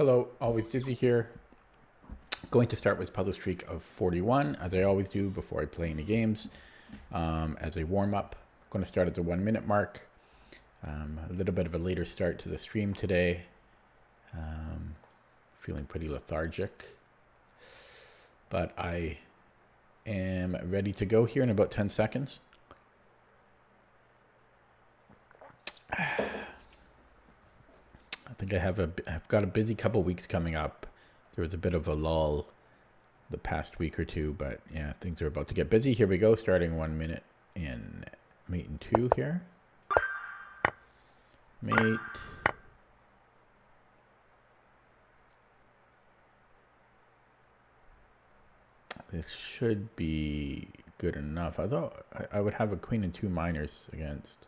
Hello, Always Dizzy here. Going to start with puzzle streak of 41, as I always do before I play any games, as a warm-up. Going to start at the 1 minute mark. A little bit of a later start to the stream today. Feeling pretty lethargic. But I am ready to go here in about 10 seconds. I think I've got a busy couple weeks coming up. There was a bit of a lull the past week or two, but yeah, things are about to get busy. Here we go, starting 1 minute in mate and 2 here. Mate. This should be good enough. I thought I would have a queen and 2 minors against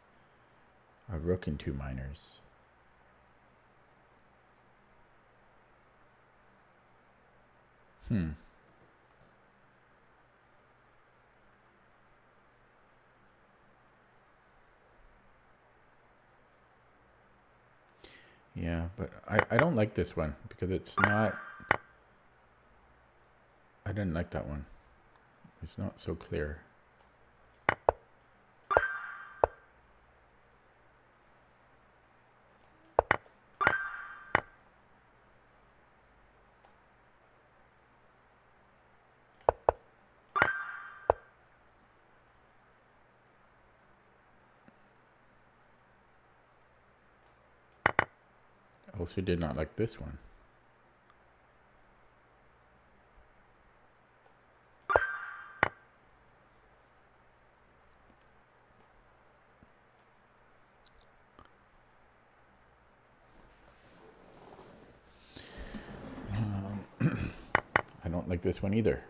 a rook and 2 minors. Yeah, but I don't like this one because it's not... I didn't like that one. It's not so clear. Also did not like this one. I don't like this one either.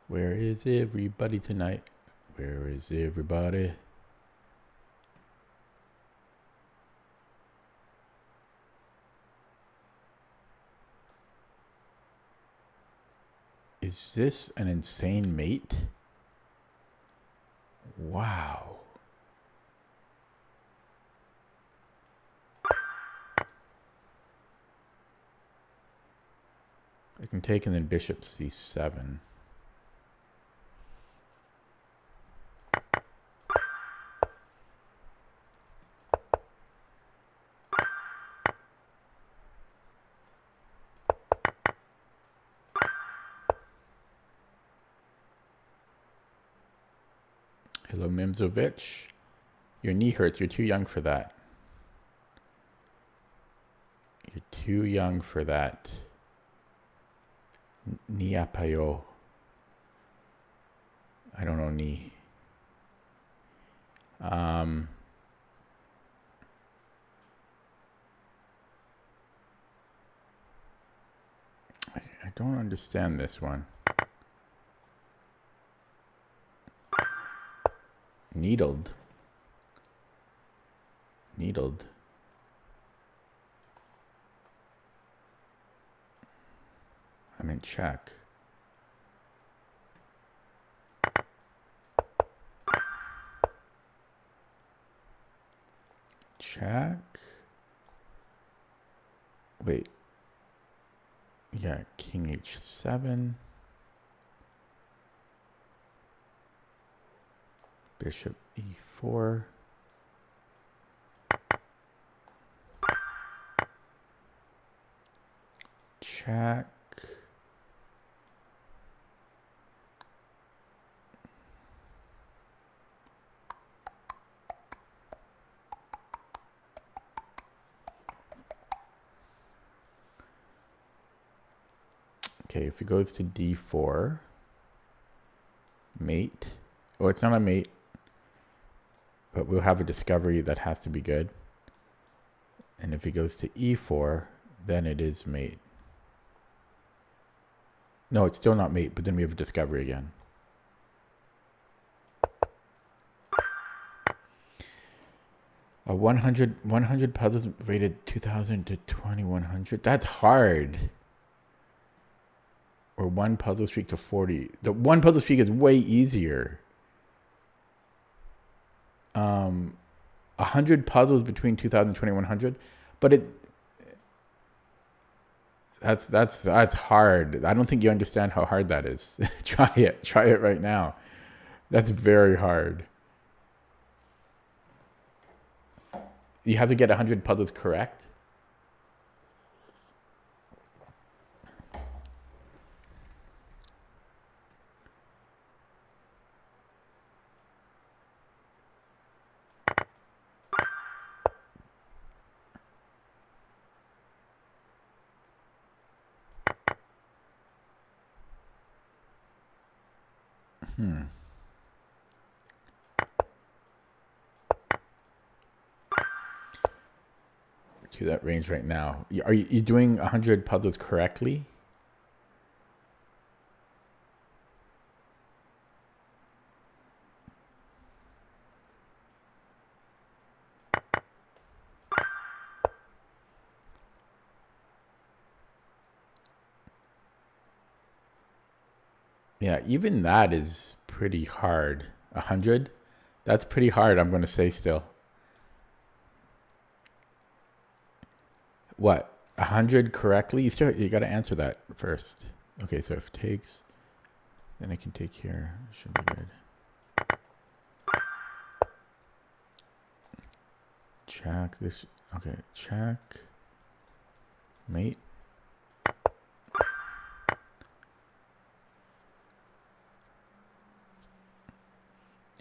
Where is everybody tonight? Where is everybody? Is this an insane mate? Wow. I can take and then bishop c7. Hello, Mimzovich. Your knee hurts. You're too young for that. You're too young for that. Niapayo. I don't know knee. I don't understand this one. Needled. Needled. I'm in check. Check. Wait. Yeah, king h7. Bishop e4. Check. Okay, if he goes to d4, mate. Oh, it's not a mate. But we'll have a discovery that has to be good. And if he goes to e4, then it is mate. No, it's still not mate, but then we have a discovery again. A 100 puzzles rated 2000 to 2100. That's hard. Or one puzzle streak to 40. The one puzzle streak is way easier. 100 puzzles between 2000 and 2100, but that's hard. I don't think you understand how hard that is. Try it right now. That's very hard. You have to get 100 puzzles correct. To that range right now. Are you doing 100 puzzles correctly? Yeah, even that is pretty hard. 100? That's pretty hard, I'm going to say still. What? 100 correctly? You got to answer that first. Okay, so if it takes, then I can take here. Should be good. Check this. Okay, check. Mate.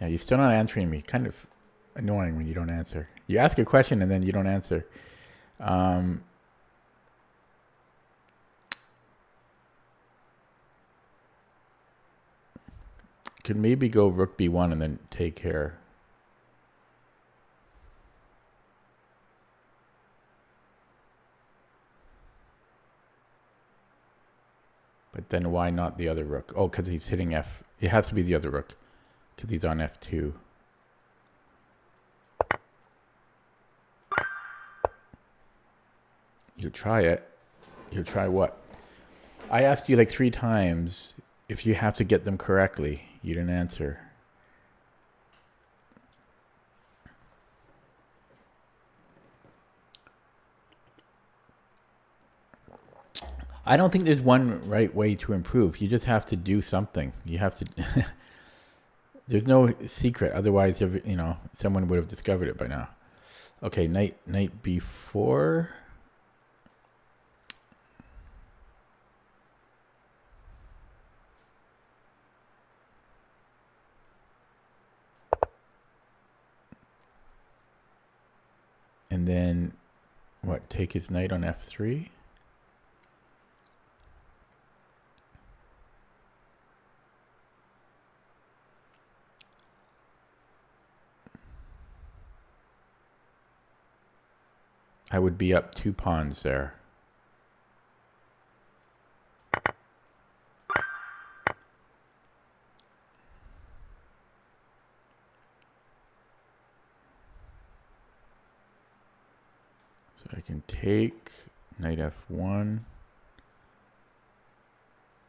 Yeah, you're still not answering me. Kind of annoying when you don't answer. You ask a question and then you don't answer. Could maybe go rook b1 and then take here. But then why not the other rook? Oh, because he's hitting f. It has to be the other rook because he's on f2. You try it. You try what? I asked you like 3 times if you have to get them correctly. You didn't answer. I don't think there's one right way to improve. You just have to do something. You have to. There's no secret. Otherwise, you know, someone would have discovered it by now. Okay, knight b4. And then, what? Take his knight on f3. I would be up 2 pawns there. So I can take knight f1.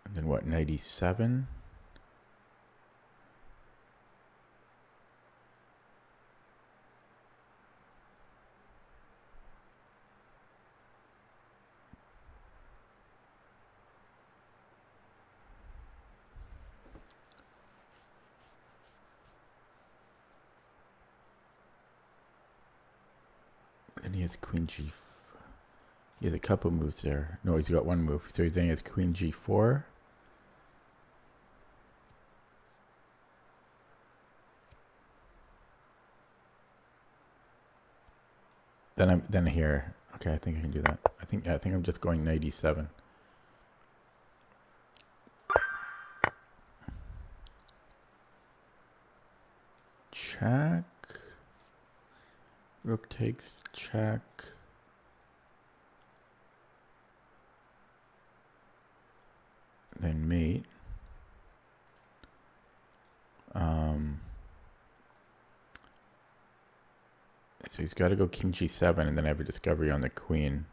And then what? Knight e7. And he has queen g. He has a couple moves there. No, he's got one move. So he's saying he has queen g4. Then here. Okay, I think I can do that. I think I'm just going knight e7. Check. Rook takes, check. Then mate. So he's got to go king g7 and then have a discovery on the queen.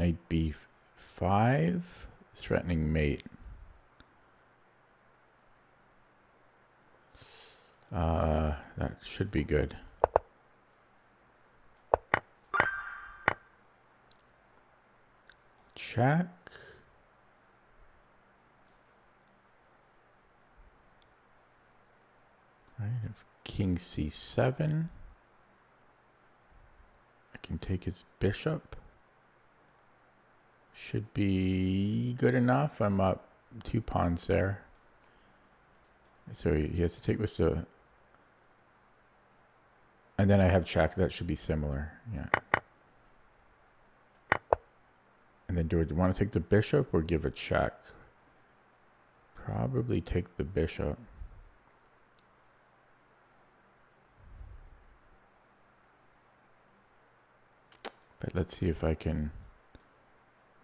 Knight b5, threatening mate. That should be good. Check. Right, I have king c7. I can take his bishop. Should be good enough. I'm up 2 pawns there. So he has to take with the... And then I have check. That should be similar. Yeah. And then do I want to take the bishop or give a check? Probably take the bishop. But let's see if I can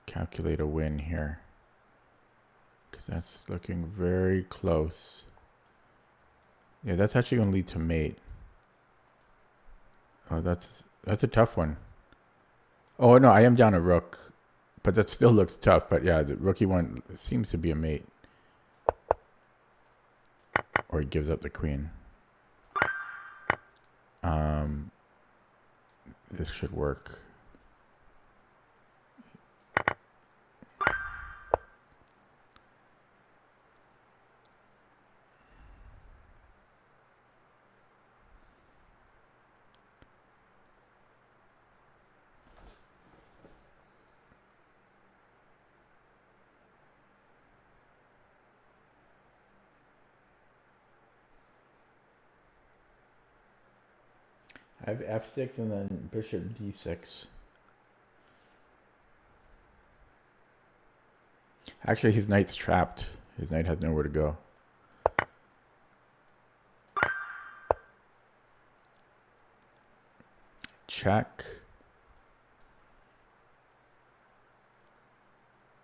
calculate a win here, because that's looking very close. Yeah, that's actually going to lead to mate. Oh, that's a tough one. Oh no, I am down a rook, but that still looks tough. But yeah, the rookie one seems to be a mate, or he gives up the queen. This should work. I have f6 and then bishop d6. Actually, his knight's trapped. His knight has nowhere to go. Check.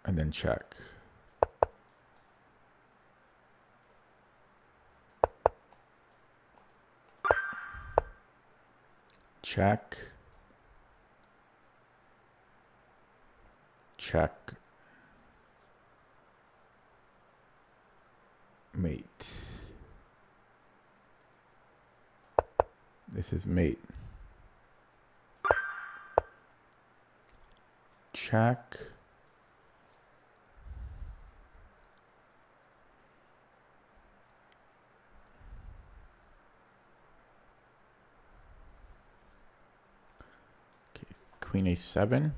And then check. Check. Check. Mate. This is mate. Check. Queen a7,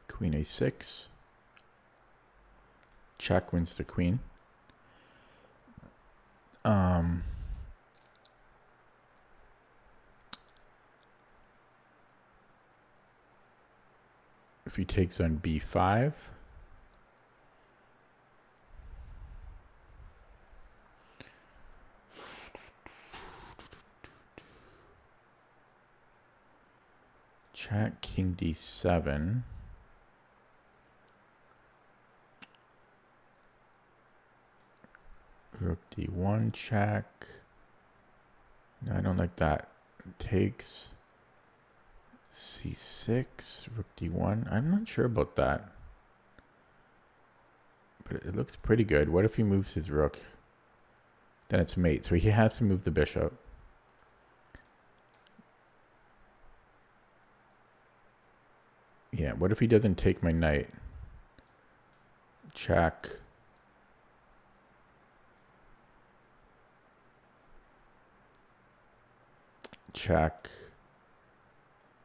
queen a6, check wins the queen. If he takes on b5, check, king d7. Rook d1, check. No, I don't like that. Takes c6, rook d1. I'm not sure about that. But it looks pretty good. What if he moves his rook? Then it's mate. So he has to move the bishop. Yeah, what if he doesn't take my knight? Check. Check.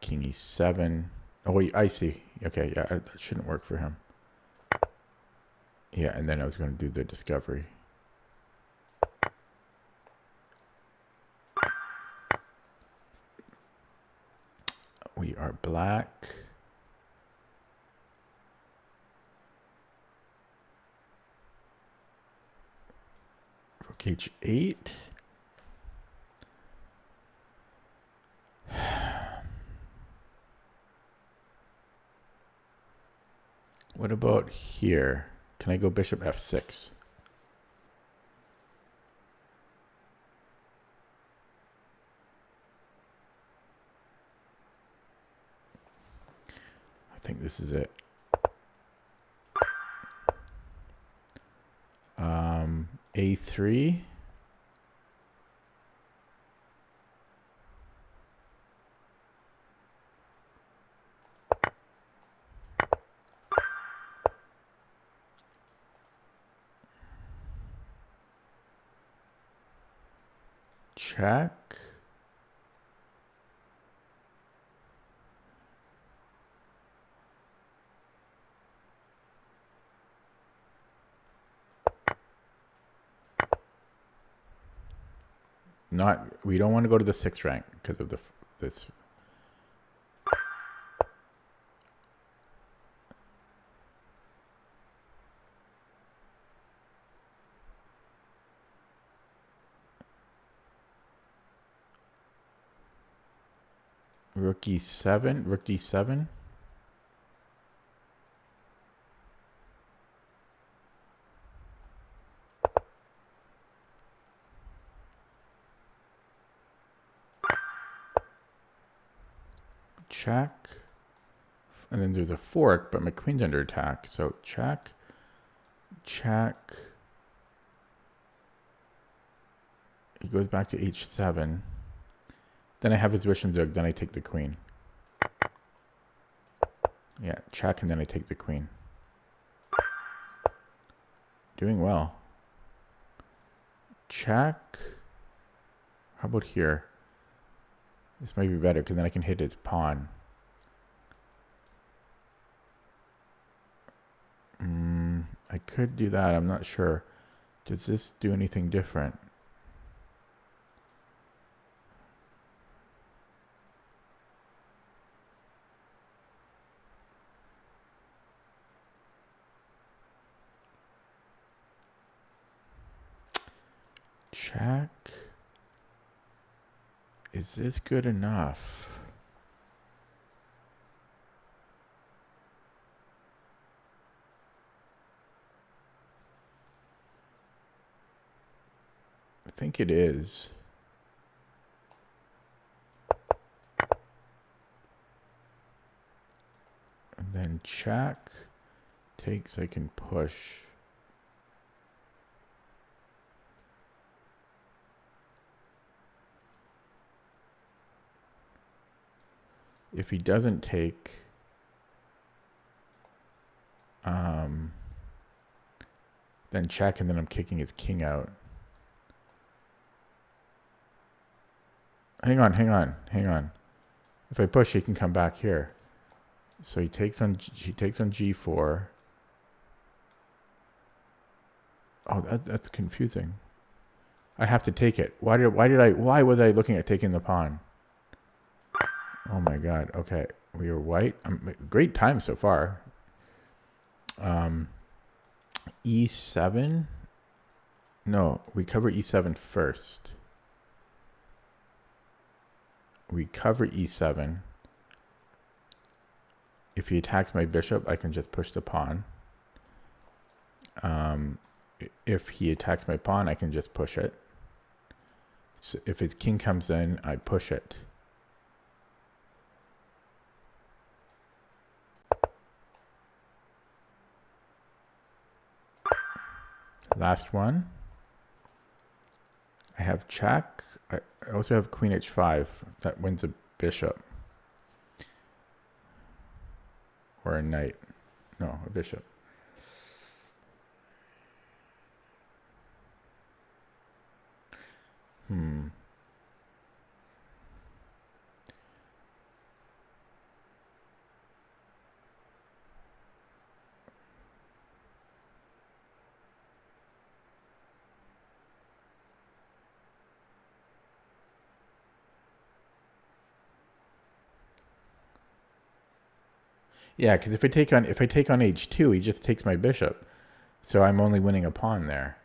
King e7. Oh, wait, I see. Okay, yeah, that shouldn't work for him. Yeah, and then I was going to do the discovery. We are black. Rook h8. What about here? Can I go bishop f6? think this is it. A3. Check. We don't want to go to the 6th rank because of this. Rook E7, Rook D7. Check. And then there's a fork, but my queen's under attack. So check, check. He goes back to H7. Then I have his wish and zug, then I take the queen. Yeah, check, and then I take the queen. Doing well. Check. How about here? This might be better because then I can hit his pawn. I could do that. I'm not sure. Does this do anything different? Check. Is this good enough? I think it is. And then check. Takes, I can push. If he doesn't take, then check, and then I'm kicking his king out. Hang on, hang on, hang on. If I push, he can come back here. So he takes on G4. Oh, that's confusing. I have to take it. Why was I looking at taking the pawn? Oh my god. Okay, we are white. Great time so far. E7. No, we cover E7 first. We cover E7. If he attacks my bishop, I can just push the pawn. If he attacks my pawn, I can just push it. So if his king comes in, I push it. Last one. I have check. I also have queen h5. That wins a bishop. Or a knight. No, a bishop. Yeah, because if I take on h2, he just takes my bishop. So I'm only winning a pawn there.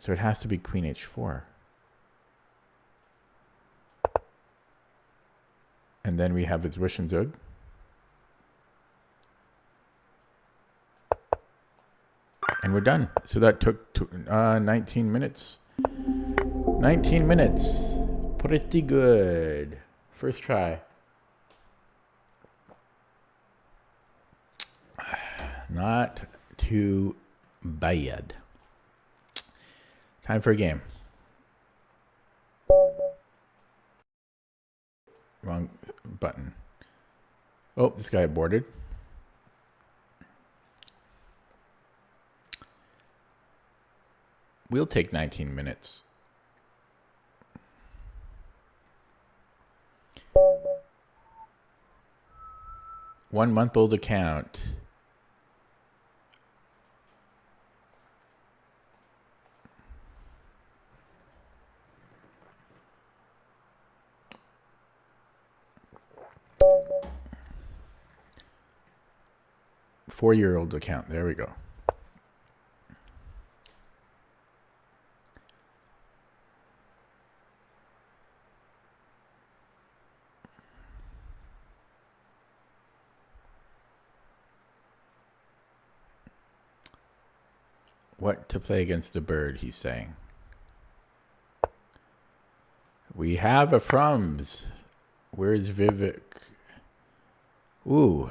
So it has to be queen h4. And then we have his wish and zug. And we're done. So that took 19 minutes. 19 minutes. Pretty good. First try. Not too bad. Time for a game. Wrong button. Oh, this guy aborted. We'll take 19 minutes. One-month-old account. Four-year-old account. There we go. What to play against the bird, he's saying. We have a Frums. Where's Vivek? Ooh.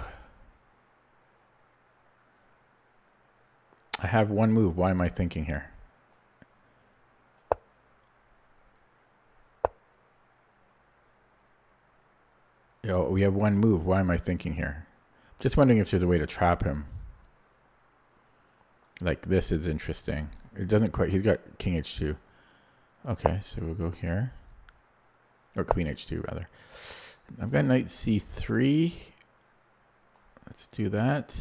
I have one move. Why am I thinking here? Yo, we have one move. Why am I thinking here? Just wondering if there's a way to trap him. Like this is interesting. It doesn't quite. He's got King H2. Okay, so we'll go here. Or Queen H2 rather. I've got Knight C3. Let's do that.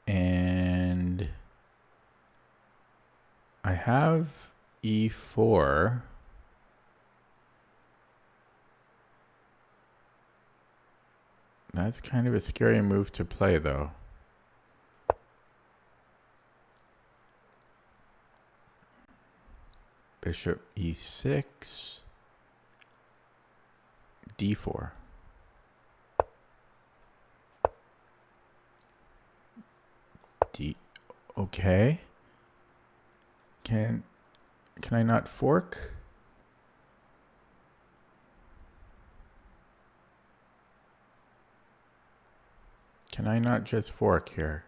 And I have E4. That's kind of a scary move to play, though. Bishop E6. D4. D. Okay. Can I not fork? Can I not just fork here?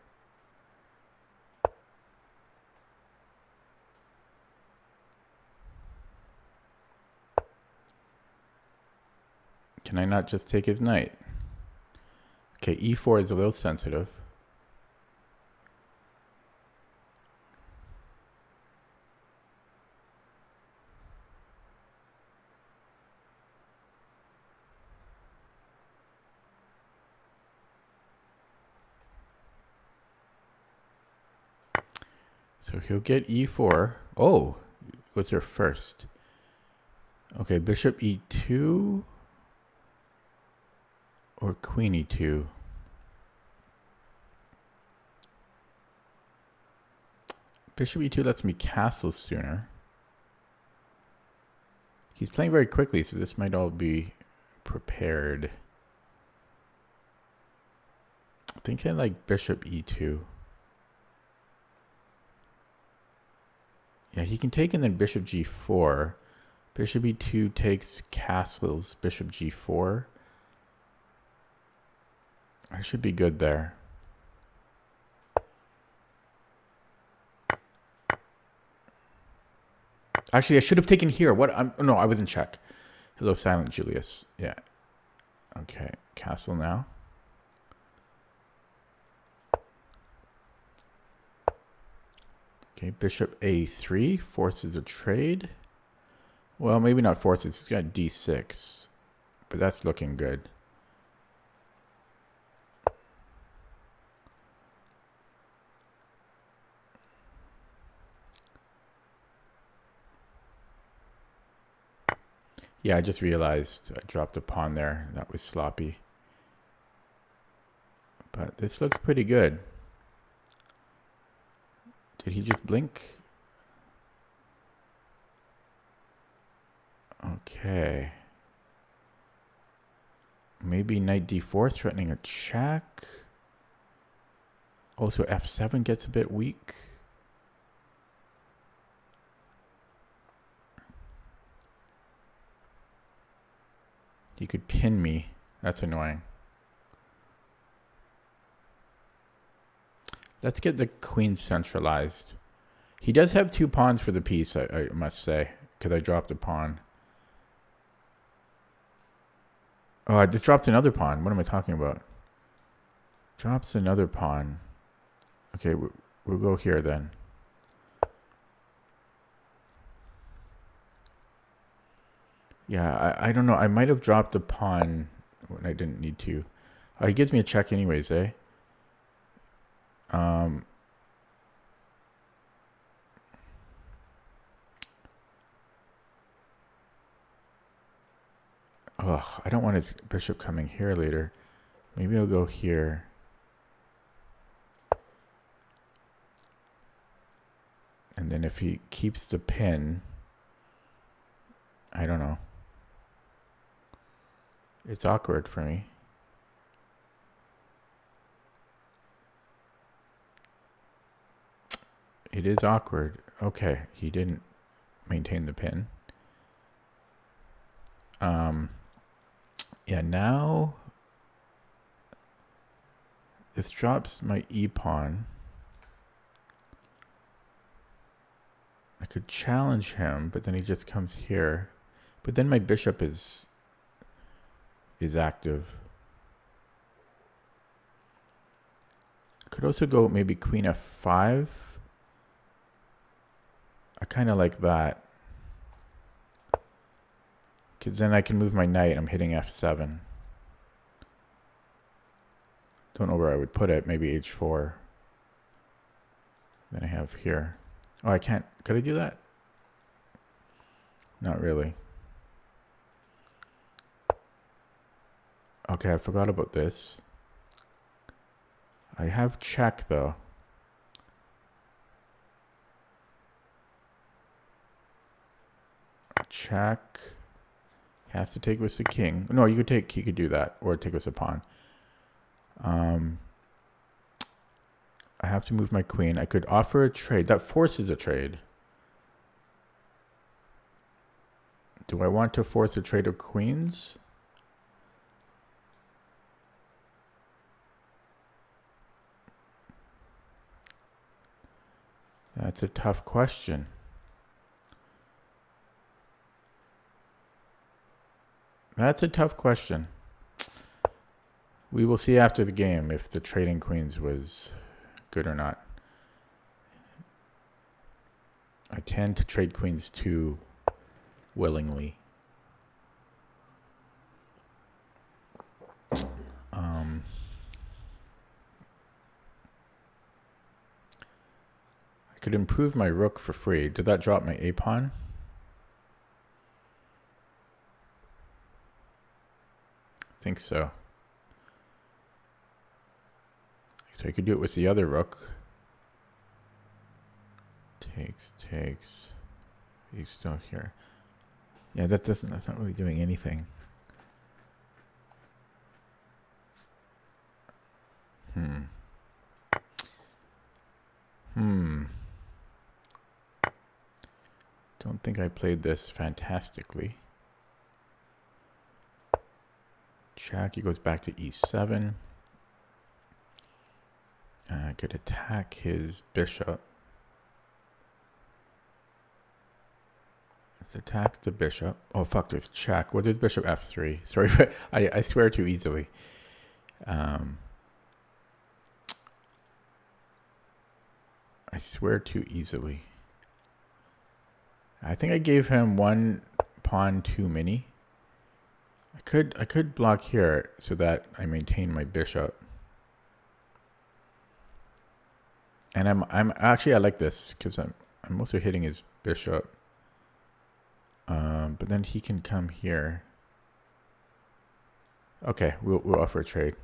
Can I not just take his knight? Okay, E4 is a little sensitive. So he'll get E4. Oh, was there first? Okay, Bishop E2 or Queen E2. Bishop E2 lets me castle sooner. He's playing very quickly, so this might all be prepared. I think I like Bishop E2. Yeah, he can take and then Bishop G4. Bishop E2 takes castles, Bishop G4. I should be good there. Actually, I should have taken here. What? No, I was in check. Hello, Silent Julius. Yeah. Okay, castle now. Okay, Bishop A3 forces a trade. Well, maybe not forces. He's got D6, but that's looking good. Yeah, I just realized I dropped a pawn there. That was sloppy. But this looks pretty good. Did he just blink? Okay. Maybe Knight D4 threatening a check. Also, F7 gets a bit weak. He could pin me. That's annoying. Let's get the queen centralized. He does have 2 pawns for the piece, I must say, because I dropped a pawn. Oh, I just dropped another pawn. What am I talking about? Drops another pawn. Okay, we'll go here then. Yeah, I don't know. I might have dropped a pawn when I didn't need to. He gives me a check anyways, eh? Oh, I don't want his bishop coming here later. Maybe I'll go here. And then if he keeps the pin, I don't know. It's awkward for me. It is awkward. Okay, he didn't maintain the pin. Yeah, now this drops my e-pawn. I could challenge him, but then he just comes here. But then my bishop is active. Could also go maybe queen f5. I kind of like that. Because then I can move my knight. I'm hitting f7. Don't know where I would put it. Maybe h4. Then I have here. Oh, I can't. Could I do that? Not really. Okay, I forgot about this. I have check though. Check. Has to take with the king. No, you could take. He could do that, or take with a pawn. I have to move my queen. I could offer a trade. That forces a trade. Do I want to force a trade of queens? That's a tough question. That's a tough question. We will see after the game if the trading queens was good or not. I tend to trade queens too willingly. I could improve my rook for free. Did that drop my a-pawn? I think so. So I could do it with the other rook. Takes. He's still here. Yeah, that's not really doing anything. Don't think I played this fantastically. Check. He goes back to e7. I could attack his bishop. Let's attack the bishop. Oh fuck, there's check. What is bishop f3? Sorry, I swear too easily. I swear too easily. I think I gave him 1 pawn too many. I could block here so that I maintain my bishop. And I'm actually I like this because I'm also hitting his bishop. But then he can come here. Okay, we'll offer a trade.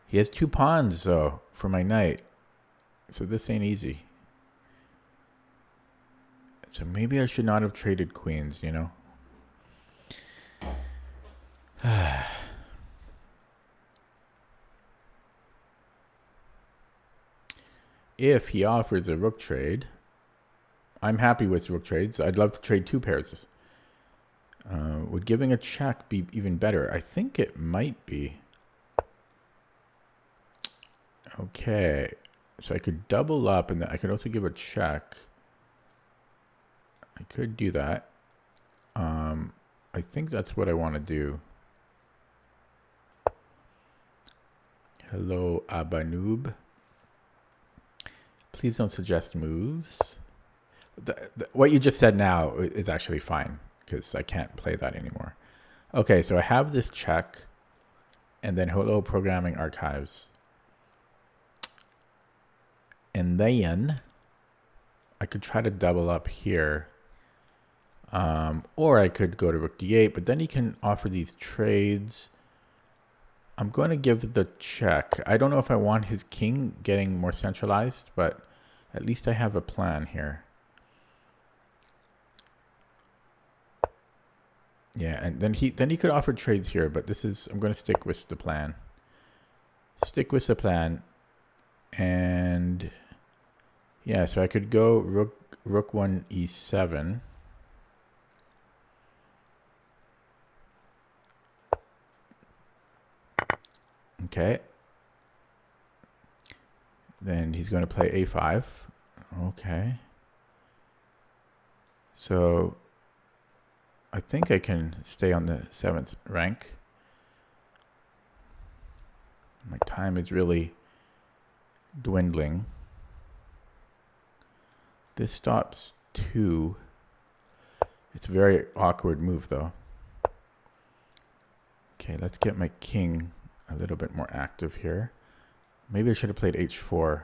He has 2 pawns though for my knight, so this ain't easy. So maybe I should not have traded queens, you know. If he offers a rook trade, I'm happy with rook trades. I'd love to trade 2 pairs. Would giving a check be even better? I think it might be. Okay, so I could double up, and then I could also give a check. I could do that. I think that's what I want to do. Hello, Abanoob. Please don't suggest moves. What you just said now is actually fine, because I can't play that anymore. Okay, so I have this check, and then hello, programming archives. And then I could try to double up here. Or I could go to rook d8, but then he can offer these trades. I'm going to give the check. I don't know if I want his king getting more centralized, but at least I have a plan here. Yeah, and then he could offer trades here, but this is, I'm going to stick with the plan. Stick with the plan. And yeah, so I could go rook 1 e7. Okay. Then he's going to play a5. Okay. So I think I can stay on the 7th rank. My time is really dwindling. This stops 2. It's a very awkward move, though. Okay, let's get my king a little bit more active here. Maybe I should have played h4.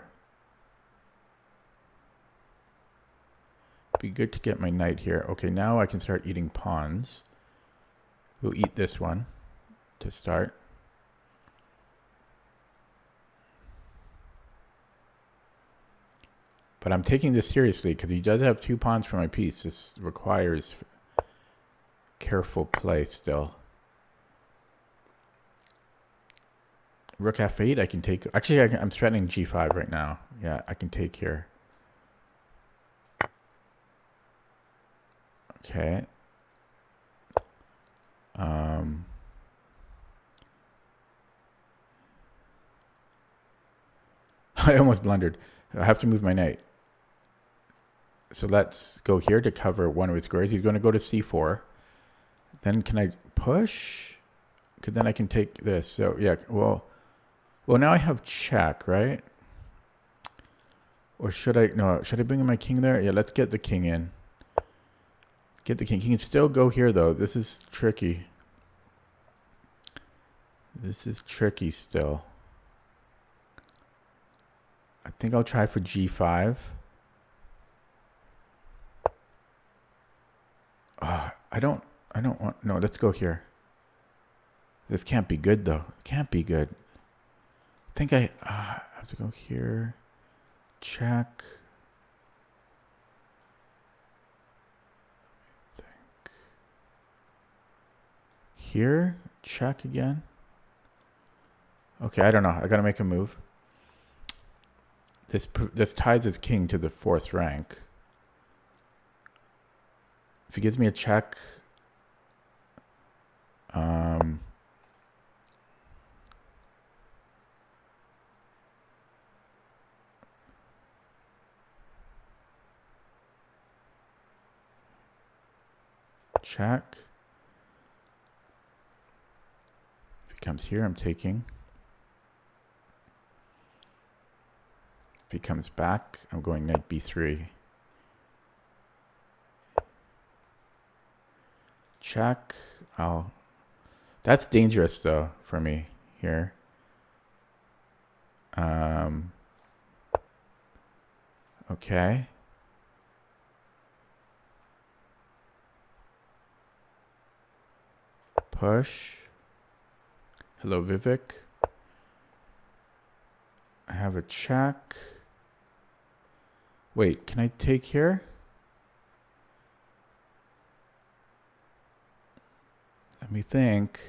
Be good to get my knight here. Okay, now I can start eating pawns. We'll eat this one to start. But I'm taking this seriously because he does have 2 pawns for my piece. This requires careful play still. Rook f8, I can take. Actually, I'm threatening g5 right now. Yeah, I can take here. Okay. I almost blundered. I have to move my knight. So let's go here to cover one of his squares. He's going to go to c4. Then can I push? Because then I can take this. So yeah, well, now I have check, right? Or should I? No, should I bring in my king there? Yeah, let's get the king in. Get the king. He can still go here, though. This is tricky. This is tricky still. I think I'll try for g5. I don't want, no, let's go here. This can't be good, though. Can't be good. I think I have to go here. Check. Here, check again. Okay, I don't know. I gotta make a move. This ties his king to the 4th rank. If he gives me a check, check. If he comes here, I'm taking. If he comes back, I'm going knight b3. Check. That's dangerous though for me here. Okay. Push. Hello, Vivek. I have a check. Wait, can I take here? Let me think.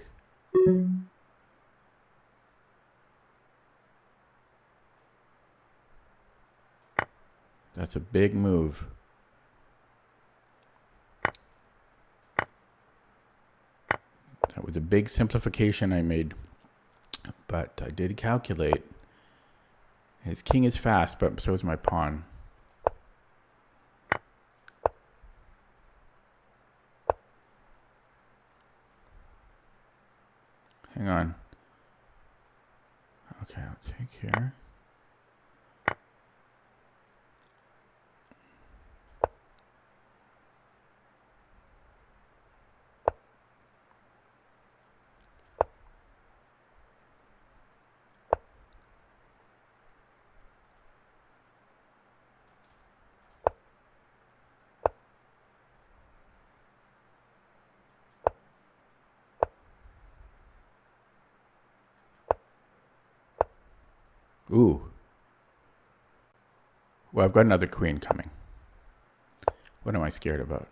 That's a big move. That was a big simplification I made, but I did calculate. His king is fast, but so is my pawn. Hang on. Okay, I'll take here. Ooh. Well, I've got another queen coming. What am I scared about?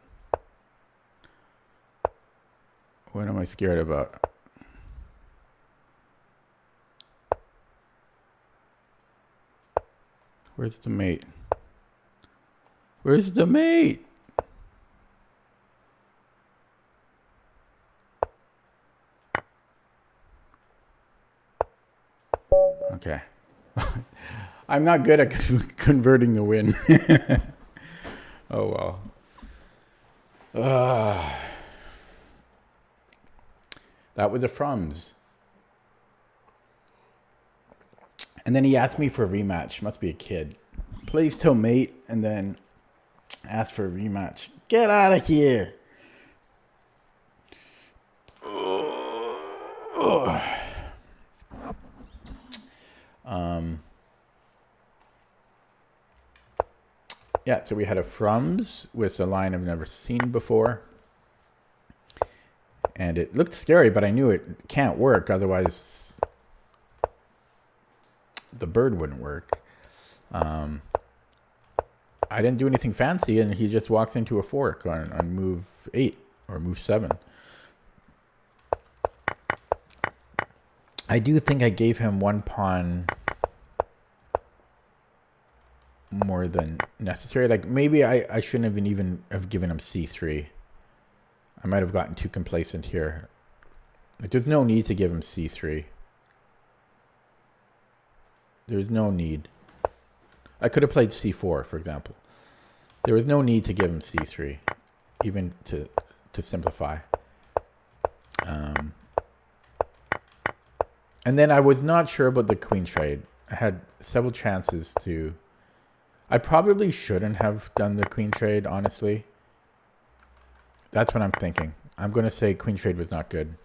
What am I scared about? Where's the mate? Where's the mate? Okay. I'm not good at converting the win. Oh, well. That was the Frums. And then he asked me for a rematch. Must be a kid. Plays till mate and then asked for a rematch. Get out of here. Yeah, so we had a Frums with a line I've never seen before. And it looked scary, but I knew it can't work. Otherwise, the bird wouldn't work. I didn't do anything fancy, and he just walks into a fork on move 8 or move 7. I do think I gave him one pawn more than necessary. Like maybe I shouldn't have even have given him c3. I might have gotten too complacent here. Like there's no need to give him c3. There's no need. I could have played c4, for example. There was no need to give him c3, even to simplify. And then I was not sure about the queen trade. I had several chances to... I probably shouldn't have done the queen trade, honestly. That's what I'm thinking. I'm going to say queen trade was not good.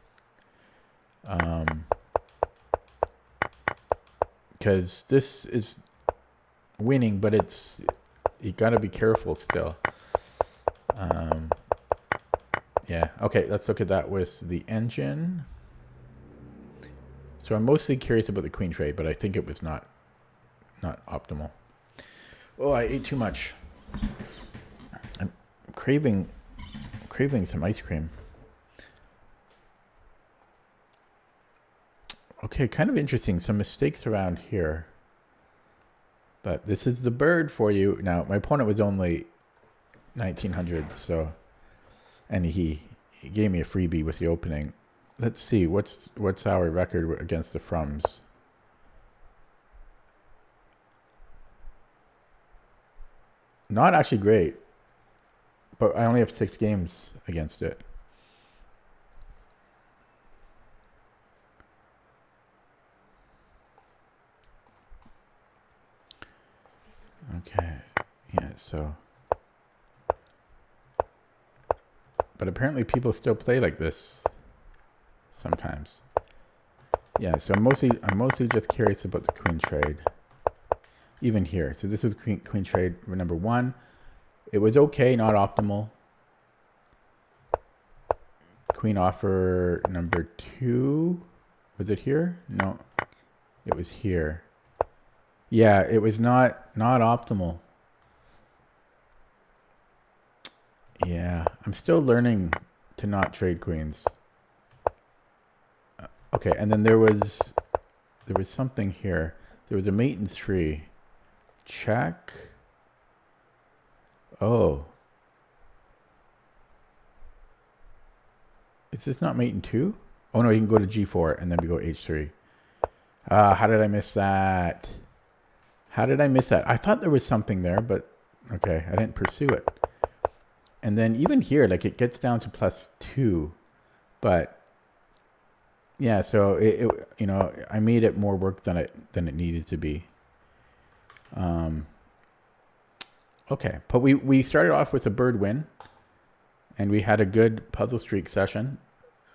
Because this is winning, but it's... You got to be careful still. Yeah, okay, let's look at that with the engine. So I'm mostly curious about the queen trade, but I think it was not optimal. Oh, I ate too much. I'm craving some ice cream. Okay, kind of interesting. Some mistakes around here. But this is the bird for you. Now, my opponent was only 1900, so... And he gave me a freebie with the opening. Let's see, what's our record against the Frums? Not actually great, but I only have 6 games against it. Okay, yeah, so... But apparently people still play like this sometimes. Yeah, so I'm mostly just curious about the queen trade. Even here. So this was queen trade number 1. It was okay, not optimal. Queen offer number 2. Was it here? No. It was here. Yeah, it was not optimal. Yeah, I'm still learning to not trade queens. Okay, and then there was something here. There was a mate in 3. Check. Oh. Is this not mate in 2? Oh no, you can go to g4 and then we go h3. How did I miss that? How did I miss that? I thought there was something there, but okay, I didn't pursue it. And then even here, like it gets down to +2, but yeah, so you know, I made it more work than it needed to be. Okay, but we started off with a bird win, and we had a good puzzle streak session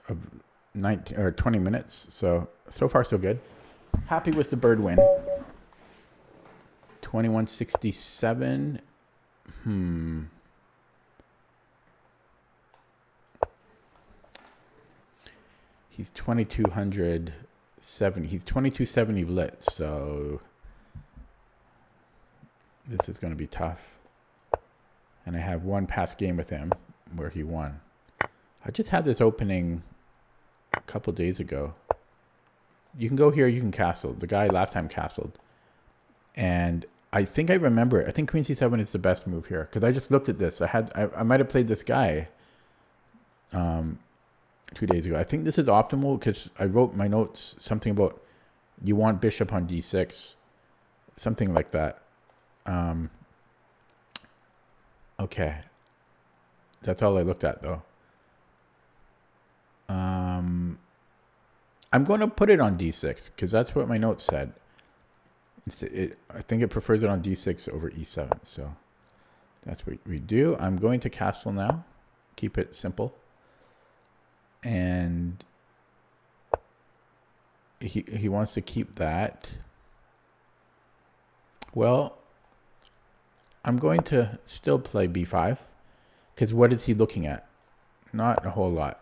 of 19 or 20 minutes. So far so good. Happy with the bird win. 2167. He's 2270. He's 2270 lit, so this is going to be tough. And I have one past game with him where he won. I just had this opening a couple days ago. You can go here, you can castle. The guy last time castled. And I think I remember it. I think Queen C7 is the best move here. Because I just looked at this. I might have played this guy 2 days ago. I think this is optimal because I wrote my notes something about you want bishop on d6. Something like that. Okay. That's all I looked at, though. I'm going to put it on d6 because that's what my notes said. I think it prefers it on d6 over e7. So that's what we do. I'm going to castle now. Keep it simple. And he wants to keep that. Well, I'm going to still play b5 because what is he looking at? Not a whole lot.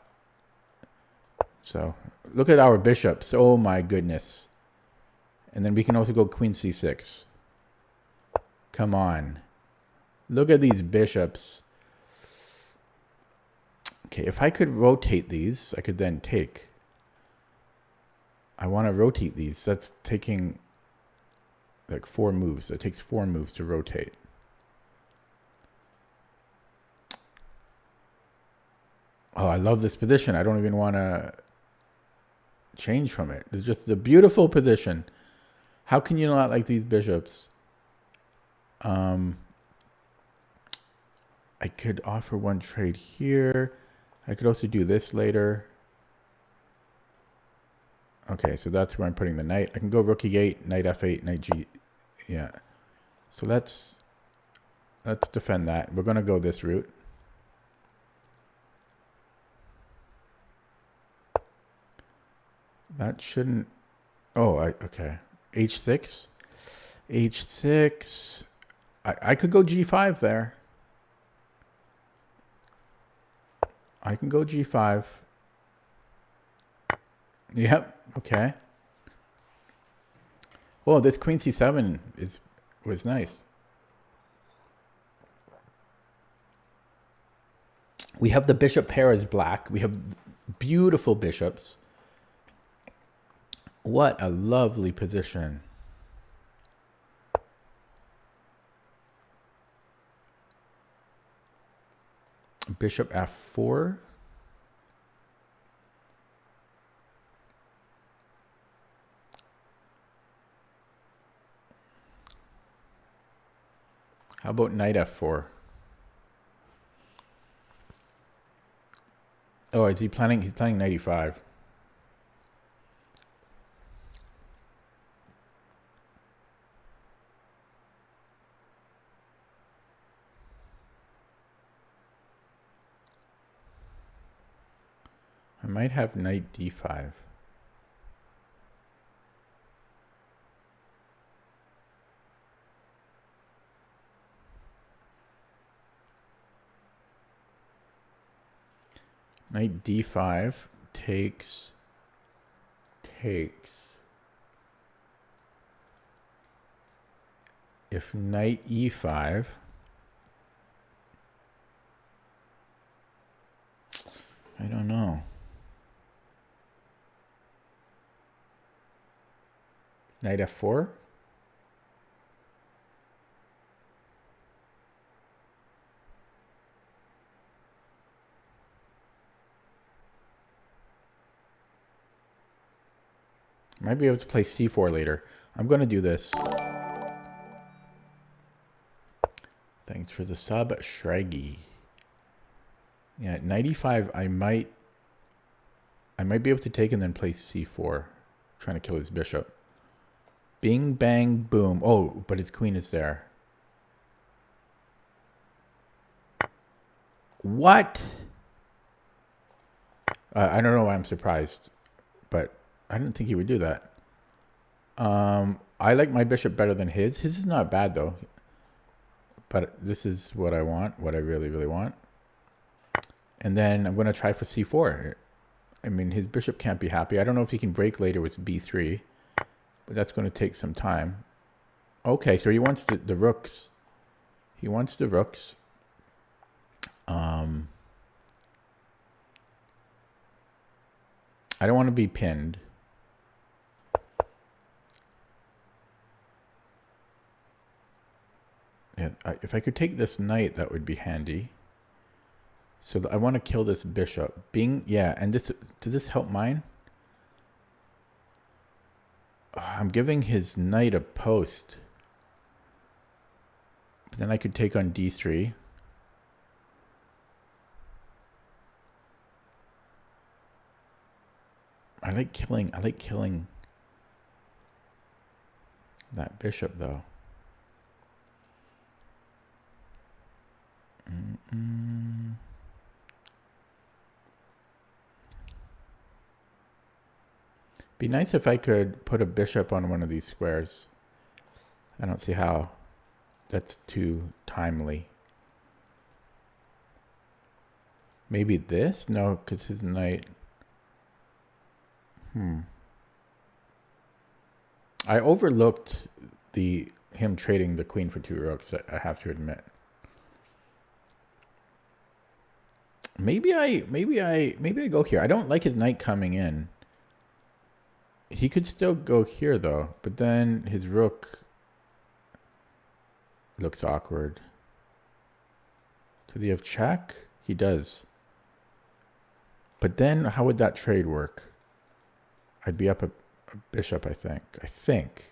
So look at our bishops. Oh my goodness. And then we can also go queen c6. Come on. Look at these bishops. Okay, if I could rotate these, I could then take. I want to rotate these. That's taking like 4 moves. It takes 4 moves to rotate. Oh, I love this position. I don't even want to change from it. It's just a beautiful position. How can you not like these bishops? I could offer one trade here. I could also do this later. Okay, so that's where I'm putting the knight. I can go rook e8, knight f8, knight g. Yeah. So let's defend that. We're going to go this route. That shouldn't... Oh, okay. h6. h6. I could go g5 there. I can go g5. Yep. Okay. Well, this queen c7 was nice. We have the bishop pair as black. We have beautiful bishops. What a lovely position. Bishop f4. How about knight f4? Oh, is he planning? He's planning knight e5. I might have knight d5. Knight d5 takes. If knight e5, I don't know. Knight f4. Might be able to play c4 later. I'm going to do this. Thanks for the sub, Shraggy. Yeah, at 95, I might be able to take and then play c4. Trying to kill his bishop. Bing, bang, boom. Oh, but his queen is there. What? I don't know why I'm surprised, but I didn't think he would do that. I like my bishop better than his. His is not bad, though. But this is what I want, what I really, really want. And then I'm going to try for c4. I mean, his bishop can't be happy. I don't know if he can break later with b3, but that's going to take some time. Okay, so he wants the rooks. He wants the rooks. I don't want to be pinned. Yeah, if I could take this knight, that would be handy. So I want to kill this bishop. Yeah, and this, does this help mine? I'm giving his knight a post. But then I could take on d3. I like killing that bishop, though. Be nice if I could put a bishop on one of these squares. I don't see how. That's too timely. Maybe this? No, because his knight. I overlooked him trading the queen for 2 rooks, I have to admit. Maybe I go here. I don't like his knight coming in. He could still go here, though, but then his rook looks awkward. Does he have check? He does. But then how would that trade work? I'd be up a bishop, I think.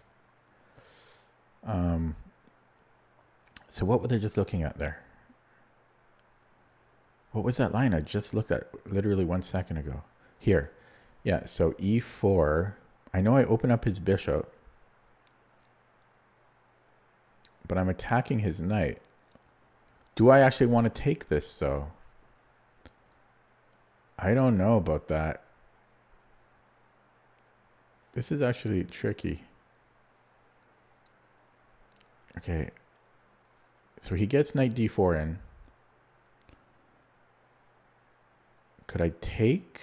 So what were they just looking at there? What was that line I just looked at literally 1 second ago? Here. Yeah, so e4. I know I open up his bishop, but I'm attacking his knight. Do I actually want to take this, though? I don't know about that. This is actually tricky. Okay. So he gets knight d4 in. Could I take?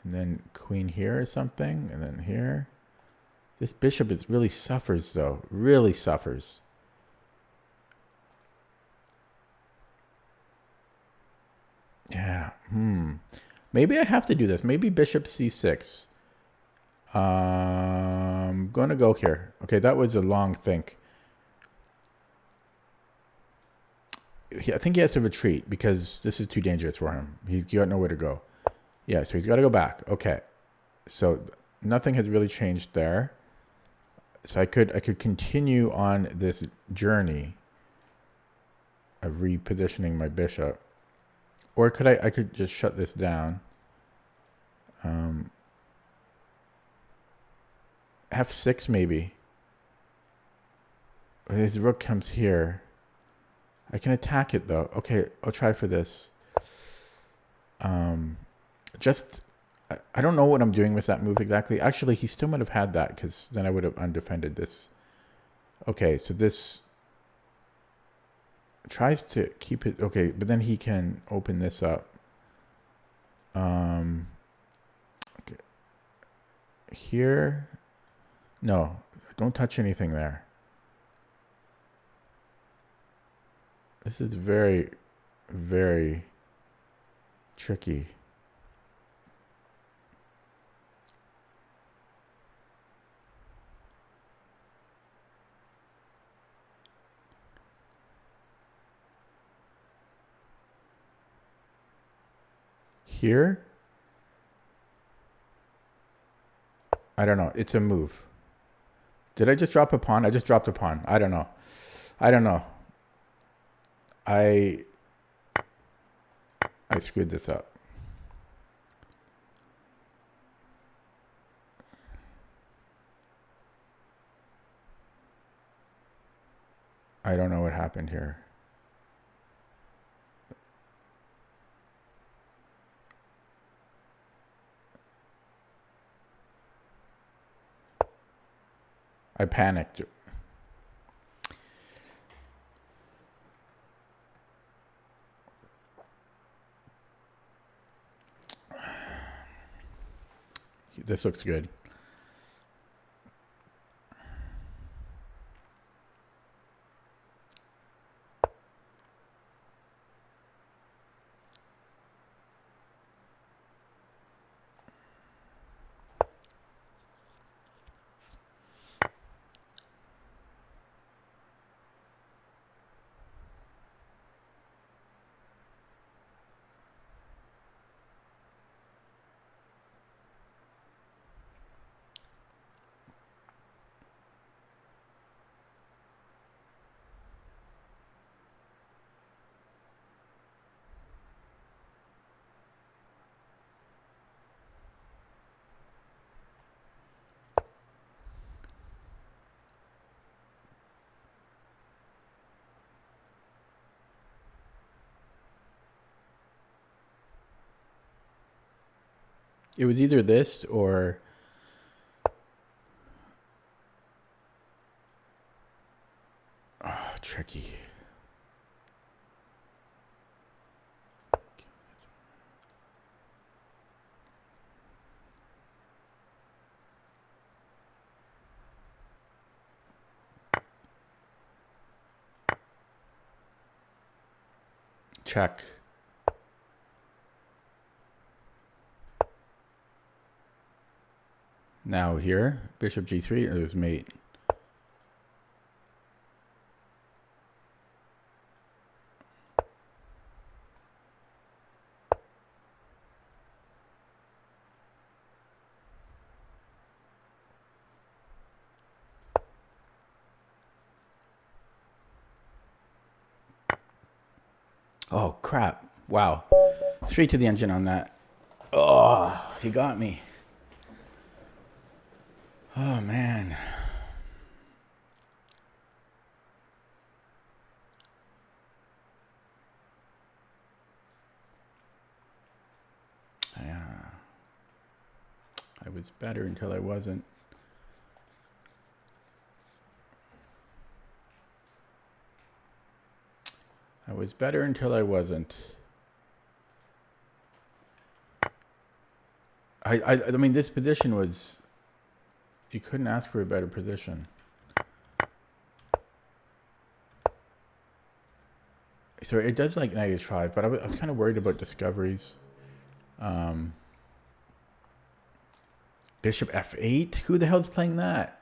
And then queen here or something, and then here. This bishop really suffers, though. Really suffers. Yeah. Maybe I have to do this. Maybe bishop c6. I'm going to go here. Okay, that was a long think. I think he has to retreat because this is too dangerous for him. He's got nowhere to go. Yeah, so he's got to go back. Okay. So nothing has really changed there. So I could continue on this journey of repositioning my bishop. Or could I could just shut this down. F6 maybe. His rook comes here. I can attack it though. Okay, I'll try for this. I don't know what I'm doing with that move exactly. Actually, he still might have had that because then I would have undefended this. Okay, so this tries to keep it. Okay, but then he can open this up. Okay. Here. No, don't touch anything there. This is very, very tricky. Here. I don't know. It's a move. Did I just drop a pawn? I just dropped a pawn. I don't know. I don't know. I screwed this up. I don't know what happened here. I panicked. This looks good. It was either this or tricky. Check. Now here, bishop g3, there's mate. Oh, crap. Wow. Straight to the engine on that. Oh, he got me. Oh, man. Yeah. I was better until I wasn't. I was better until I wasn't. I mean, this position was... You couldn't ask for a better position. So it does like knight h5, but I was kind of worried about discoveries. Bishop f8? Who the hell's playing that?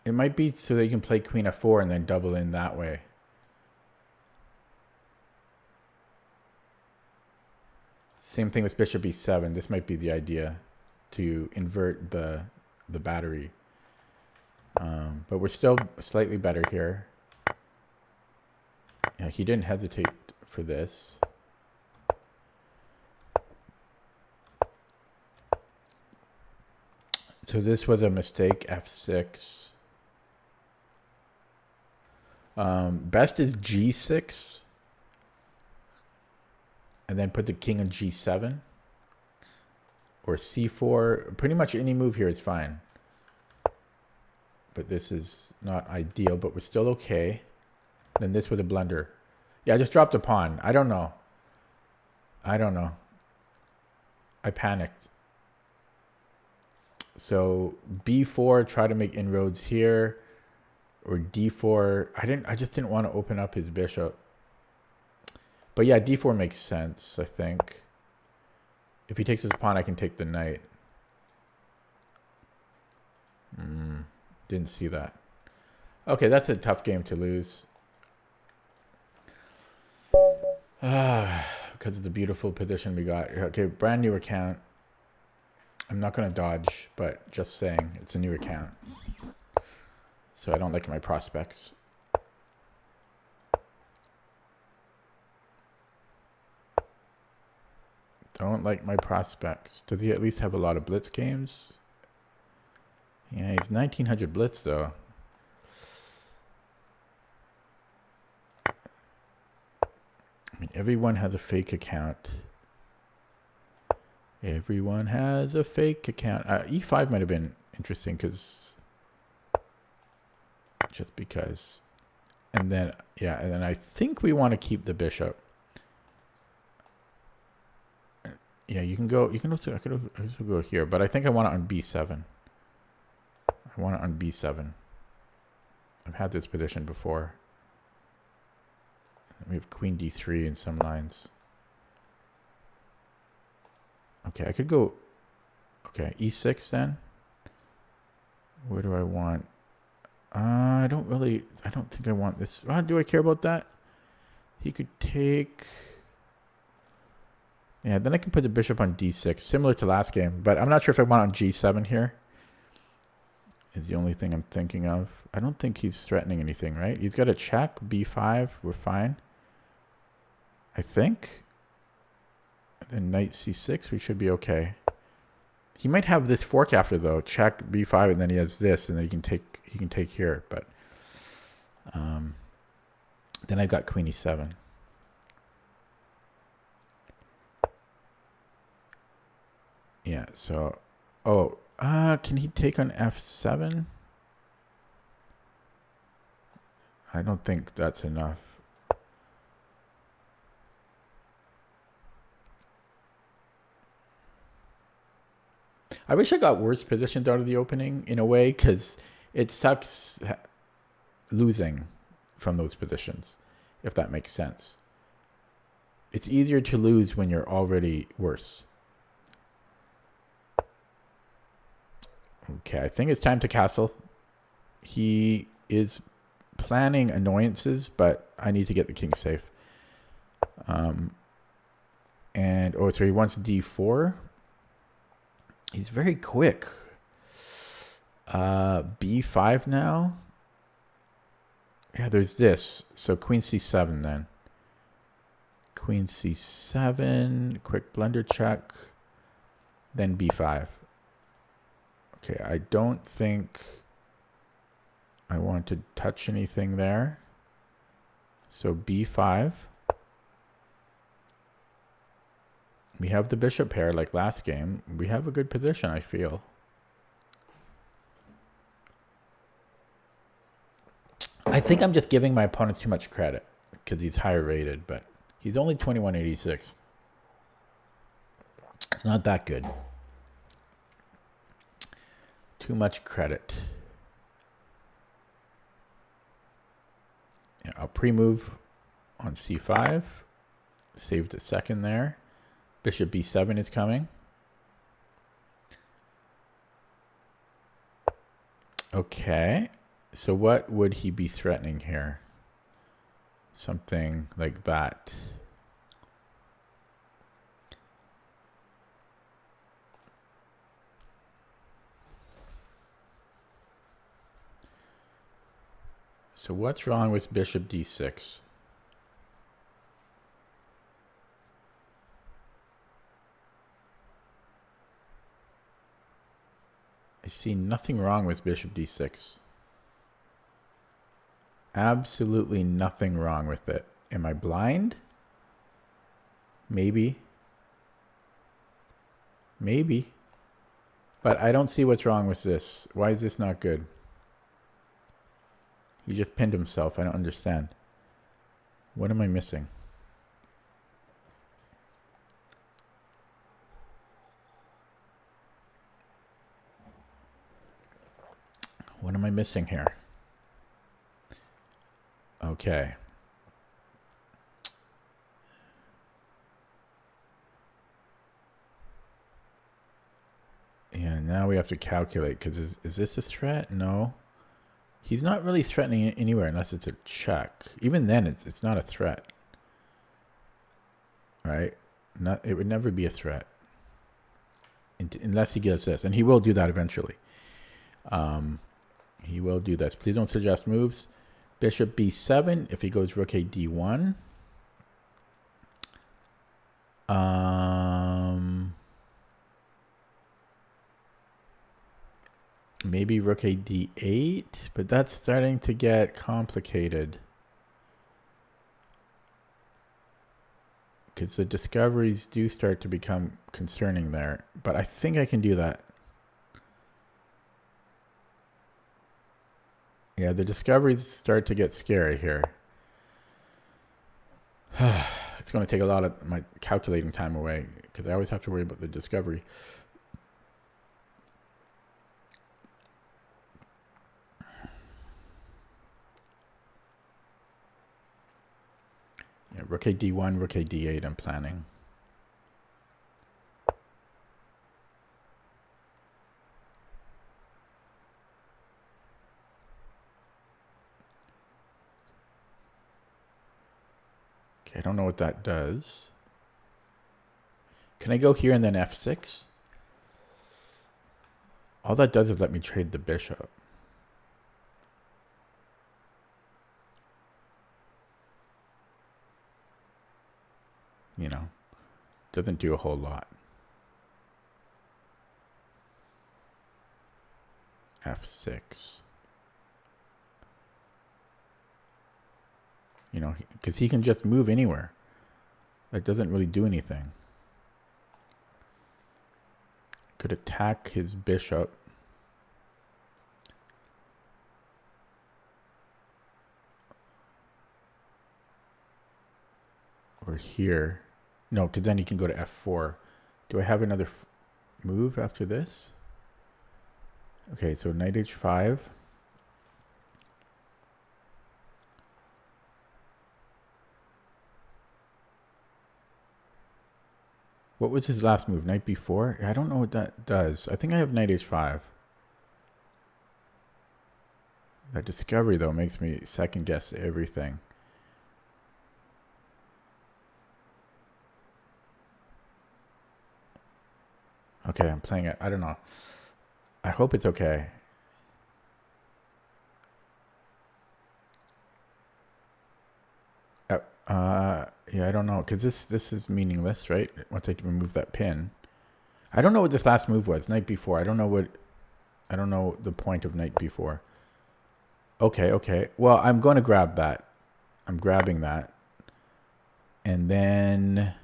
It might be so they can play queen f4 and then double in that way. Same thing with bishop e7. This might be the idea to invert the battery. But we're still slightly better here. Yeah, he didn't hesitate for this. So this was a mistake, f6. Best is g6. And then put the king on g7. Or c4. Pretty much any move here is fine. But this is not ideal, but we're still okay. Then this was a blunder. Yeah, I just dropped a pawn. I don't know. I don't know. I panicked. So b4, try to make inroads here. Or d4. I just didn't want to open up his bishop. But yeah, d4 makes sense, I think. If he takes his pawn, I can take the knight. Didn't see that. Okay, that's a tough game to lose. because of the beautiful position we got. Okay, brand new account. I'm not going to dodge, but just saying, it's a new account. So I don't like my prospects. Don't like my prospects. Does he at least have a lot of blitz games? Yeah, he's 1900 blitz though. I mean, everyone has a fake account. Everyone has a fake account. E5 might have been interesting because, just because. And then, yeah, and then I think we want to keep the bishop. Yeah, you can go. You can also. I could also go here, but I think I want it on b7. I want it on b7. I've had this position before. We have queen d3 in some lines. Okay, I could go. Okay, e6 then. Where do I want? I don't think I want this. Do I care about that? He could take. Yeah, then I can put the bishop on d6, similar to last game. But I'm not sure if I want it on g7 here. Is the only thing I'm thinking of. I don't think he's threatening anything, right? He's got a check, b5. We're fine. I think. And then knight c6, we should be okay. He might have this fork after though. Check b5, and then he has this, and then he can take here. But then I've got queen e7. Yeah, so, can he take on f7? I don't think that's enough. I wish I got worse positions out of the opening in a way, because it sucks losing from those positions, if that makes sense. It's easier to lose when you're already worse. Okay, I think it's time to castle. He is planning annoyances, but I need to get the king safe. So he wants d4. He's very quick. b5 now. Yeah, there's this. So queen c7 then. Queen c7, quick blunder check, then b5. Okay, I don't think I want to touch anything there. So b5. We have the bishop pair like last game. We have a good position, I feel. I think I'm just giving my opponent too much credit because he's higher rated, but he's only 2186. It's not that good. Too much credit. Yeah, I'll pre-move on c5. Saved a second there. Bishop b7 is coming. Okay. So what would he be threatening here? Something like that. So what's wrong with bishop d6? I see nothing wrong with bishop d6. Absolutely nothing wrong with it. Am I blind? Maybe. Maybe. But I don't see what's wrong with this. Why is this not good? He just pinned himself. I don't understand. What am I missing? What am I missing here? Okay. And now we have to calculate, because is this a threat? No. He's not really threatening anywhere unless it's a check. Even then, it's not a threat. right? It would never be a threat unless he gets this, and he will do that eventually. He will do this. Please don't suggest moves. Bishop b7. If he goes rook a d1. Maybe rook a d8, but that's starting to get complicated. Because the discoveries do start to become concerning there. But I think I can do that. Yeah, the discoveries start to get scary here. It's going to take a lot of my calculating time away because I always have to worry about the discovery. Yeah, rook a d1, rook a d8 I'm planning. Okay, I don't know what that does. Can I go here and then f6? All that does is let me trade the bishop. You know, doesn't do a whole lot. f6. You know, because he can just move anywhere. That doesn't really do anything. Could attack his bishop. Or here. No, because then he can go to f4. Do I have another move after this? Okay, so knight h5. What was his last move? Knight b4? I don't know what that does. I think I have knight h5. That discovery, though, makes me second guess everything. Okay, I'm playing it. I don't know. I hope it's okay. Yeah, I don't know, because this is meaningless, right? Once I remove that pin. I don't know what this last move was. Knight b4. I don't know the point of knight b4. Okay. Well, I'm going to grab that. I'm grabbing that. And then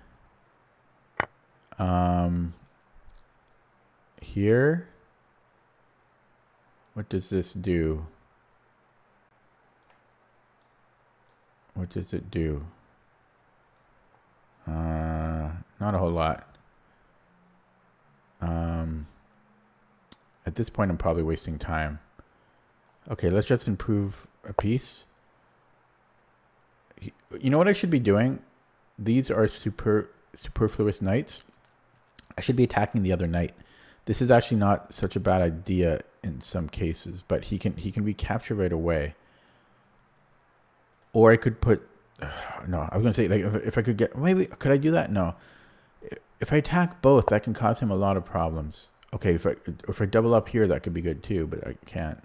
here, what does this do? What does it do? Not a whole lot. At this point, I'm probably wasting time. Okay, let's just improve a piece. You know what I should be doing? These are superfluous knights. I should be attacking the other knight. This is actually not such a bad idea in some cases, but he can recapture right away. Or I could put no, I was going to say, like, if I could get, maybe, could I do that? No. If I attack both, that can cause him a lot of problems. Okay, if I double up here, that could be good too, but I can't.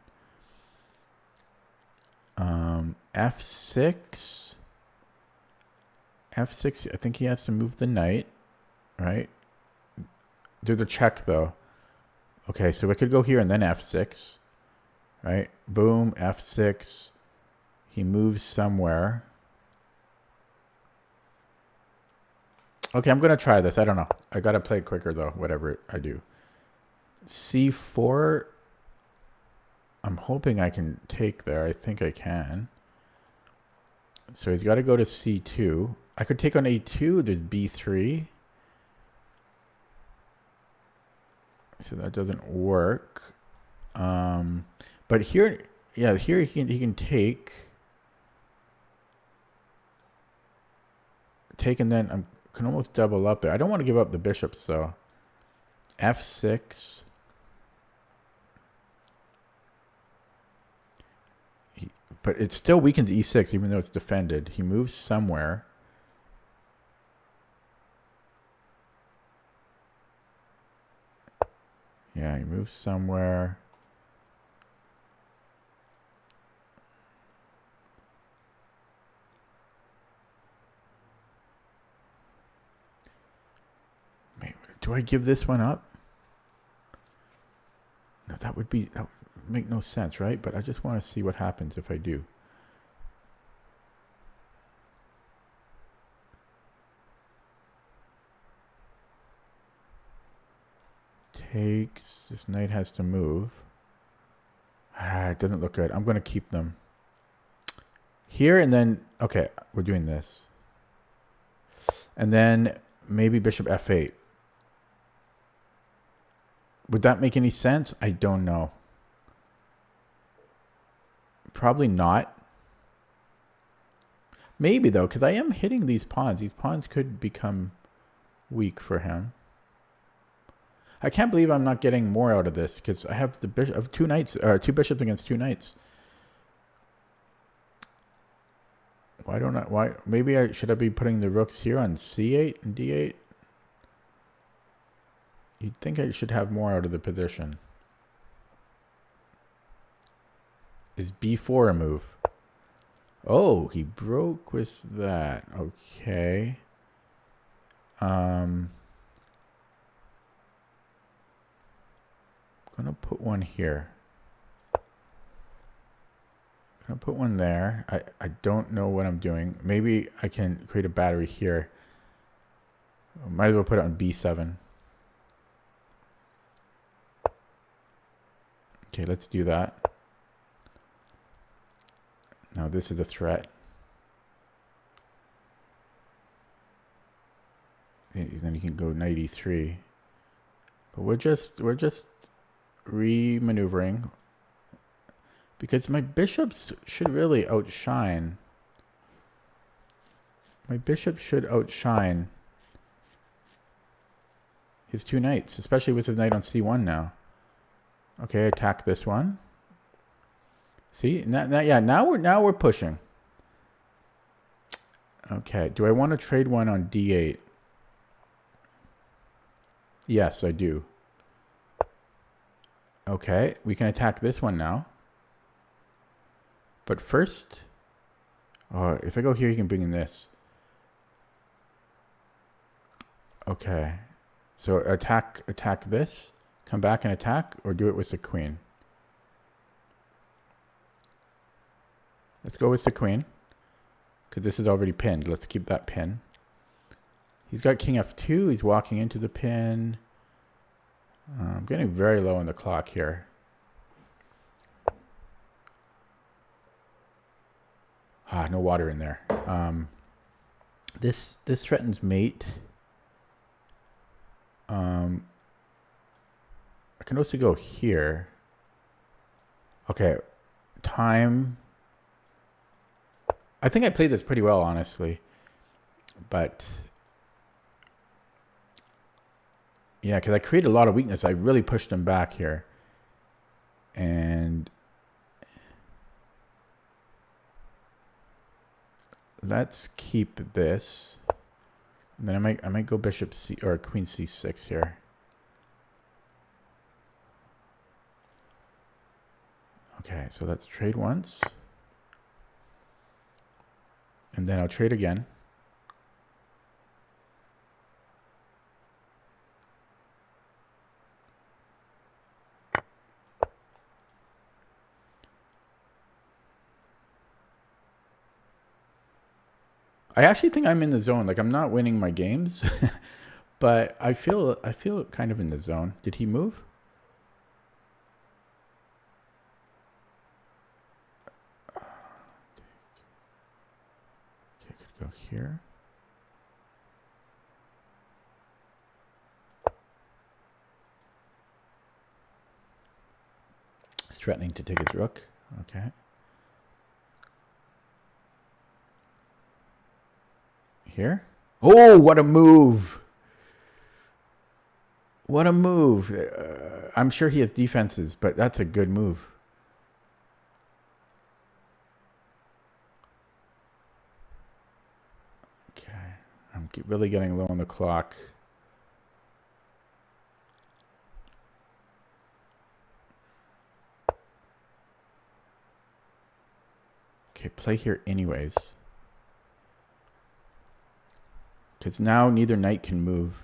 F6. F6, I think he has to move the knight, right? There's a check, though. Okay, so I could go here and then F6, right? Boom, F6. He moves somewhere. Okay, I'm going to try this. I don't know. I got to play it quicker, though, whatever I do. C4. I'm hoping I can take there. I think I can. So he's got to go to C2. I could take on A2. There's B3. So that doesn't work. But here, yeah, here he can take and then I can almost double up there. I don't want to give up the bishops, so F6. But it still weakens E6, even though it's defended. He moves somewhere. move somewhere. Wait, do I give this one up? No, that would make no sense, right? But I just want to see what happens if I do. Takes. This knight has to move. It doesn't look good. I'm going to keep them here, and then okay, we're doing this, and then maybe bishop f8. Would that make any sense? I don't know. Probably not. Maybe though, because I am hitting these pawns. These pawns could become weak for him. I can't believe I'm not getting more out of this because I have the bishop of two knights, two bishops against two knights. Why don't I? Why? Maybe should I be putting the rooks here on c8 and d8? You'd think I should have more out of the position. Is b4 a move? Oh, he broke with that. Okay. I'm gonna put one here. I'm gonna put one there. I don't know what I'm doing. Maybe I can create a battery here. Might as well put it on b7. Okay, let's do that. Now this is a threat. And then you can go knight e3. But we're just re-maneuvering because my bishops should really outshine. My bishop should outshine his two knights, especially with his knight on c1 now. Okay, attack this one. See, now we're pushing. Okay, do I want to trade one on d8? Yes, I do. Okay, we can attack this one now. But first, if I go here, you can bring in this. Okay, so attack this, come back and attack, or do it with the queen. Let's go with the queen, because this is already pinned. Let's keep that pin. He's got king f2. He's walking into the pin. I'm getting very low on the clock here. No water in there. This threatens mate. I can also go here. Okay, time. I think I played this pretty well, honestly. But yeah, because I created a lot of weakness. I really pushed him back here. And let's keep this. And then I might go bishop c or queen c6 here. Okay, so let's trade once. And then I'll trade again. I actually think I'm in the zone. Like, I'm not winning my games, but I feel kind of in the zone. Did he move? Okay, I could go here. He's threatening to take his rook. Okay. Here. Oh, what a move. What a move. I'm sure he has defenses, but that's a good move. Okay. I'm really getting low on the clock. Okay, play here anyways. Because now neither knight can move.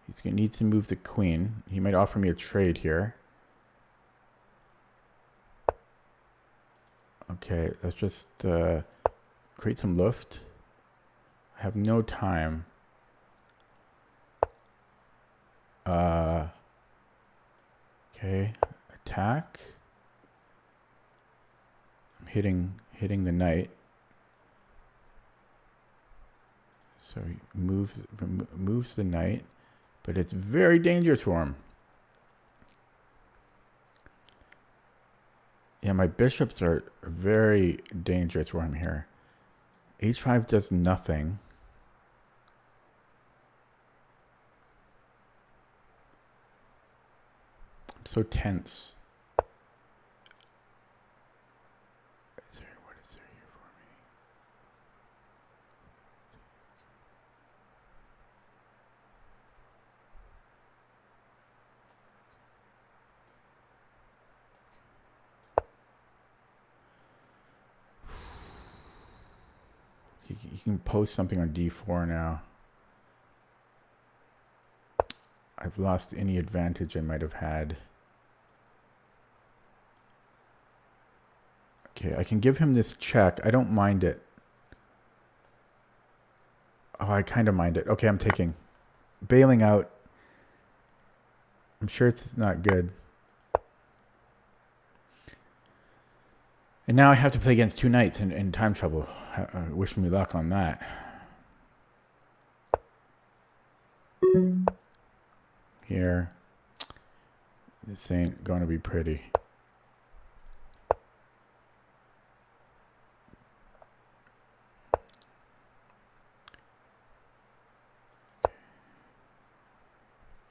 He's going to need to move the queen. He might offer me a trade here. Okay, let's just create some luft. I have no time. Okay, attack. I'm hitting the knight. So he moves the knight, but it's very dangerous for him. Yeah, my bishops are very dangerous for him here. H5 does nothing. I'm so tense. What is there here for me? He can post something on d4 now. I've lost any advantage I might have had. Okay, I can give him this check. I don't mind it. Oh, I kind of mind it. Okay, I'm taking. Bailing out. I'm sure it's not good. And now I have to play against two knights in time trouble. Wish me luck on that. Here. This ain't going to be pretty.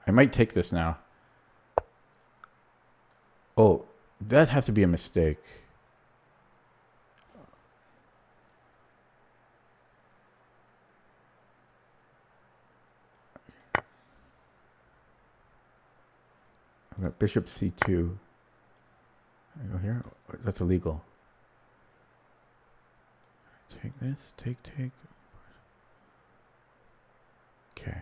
I might take this now. Oh, that has to be a mistake. I've got bishop c2. I go here. That's illegal. Take this. Take. Okay.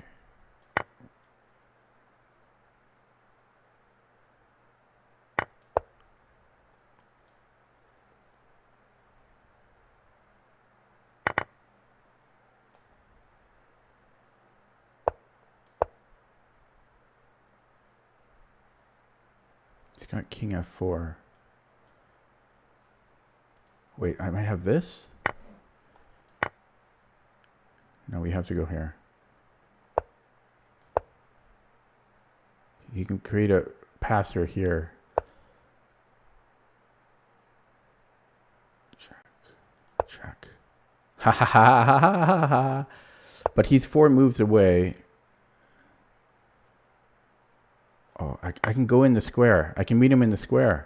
He's got king f4. Wait, I might have this? No, we have to go here. You can create a passer here. Check. Ha ha ha ha ha ha ha. But he's 4 moves away. Oh, I can go in the square. I can meet him in the square.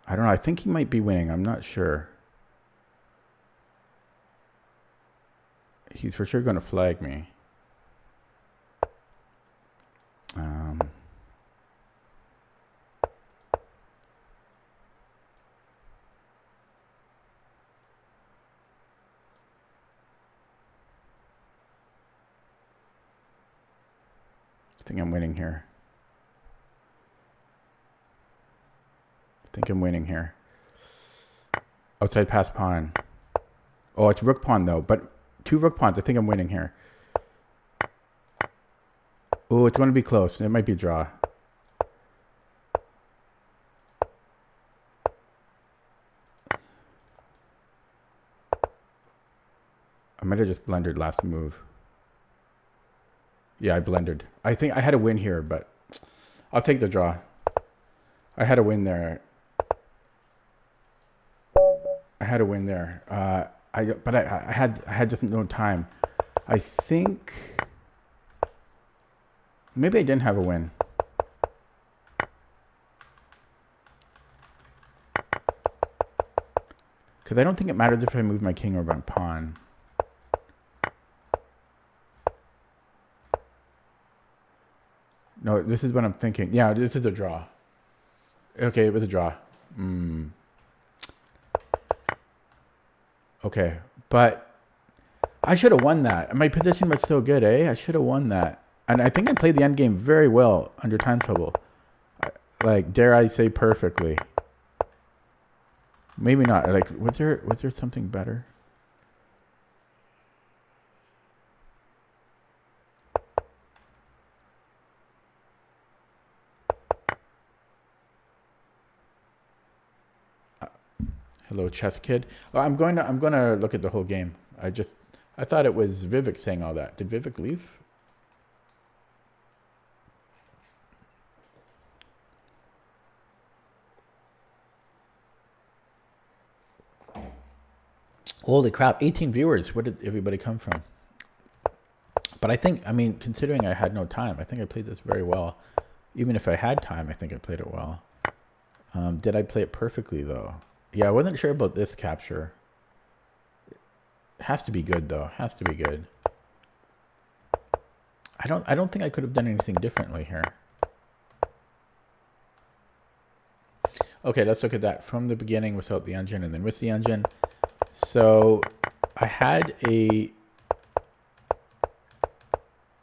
I don't know. I think he might be winning. I'm not sure. He's for sure going to flag me. I think I'm winning here. Outside pass pawn. Oh, it's rook pawn though, but 2 rook pawns. I think I'm winning here. Oh, it's going to be close. It might be a draw. I might have just blundered last move. Yeah, I blundered. I think I had a win here, but I'll take the draw. I had a win there. I had just no time. I think maybe I didn't have a win. Because I don't think it matters if I move my king or my pawn. No, this is what I'm thinking. Yeah, this is a draw. Okay, it was a draw. Okay, but I should have won that. My position was so good, eh? I should have won that. And I think I played the end game very well under time trouble. Like, dare I say, perfectly. Maybe not. Like, was there something better? Hello, chess kid. Oh, I'm going to look at the whole game. I thought it was Vivek saying all that. Did Vivek leave? Holy crap, 18 viewers. Where did everybody come from? But I mean, considering I had no time, I think I played this very well. Even if I had time, I think I played it well. Did I play it perfectly, though? Yeah, I wasn't sure about this capture. It has to be good, though. Has to be good. I don't think I could have done anything differently here. Okay, let's look at that from the beginning without the engine and then with the engine. So I had a...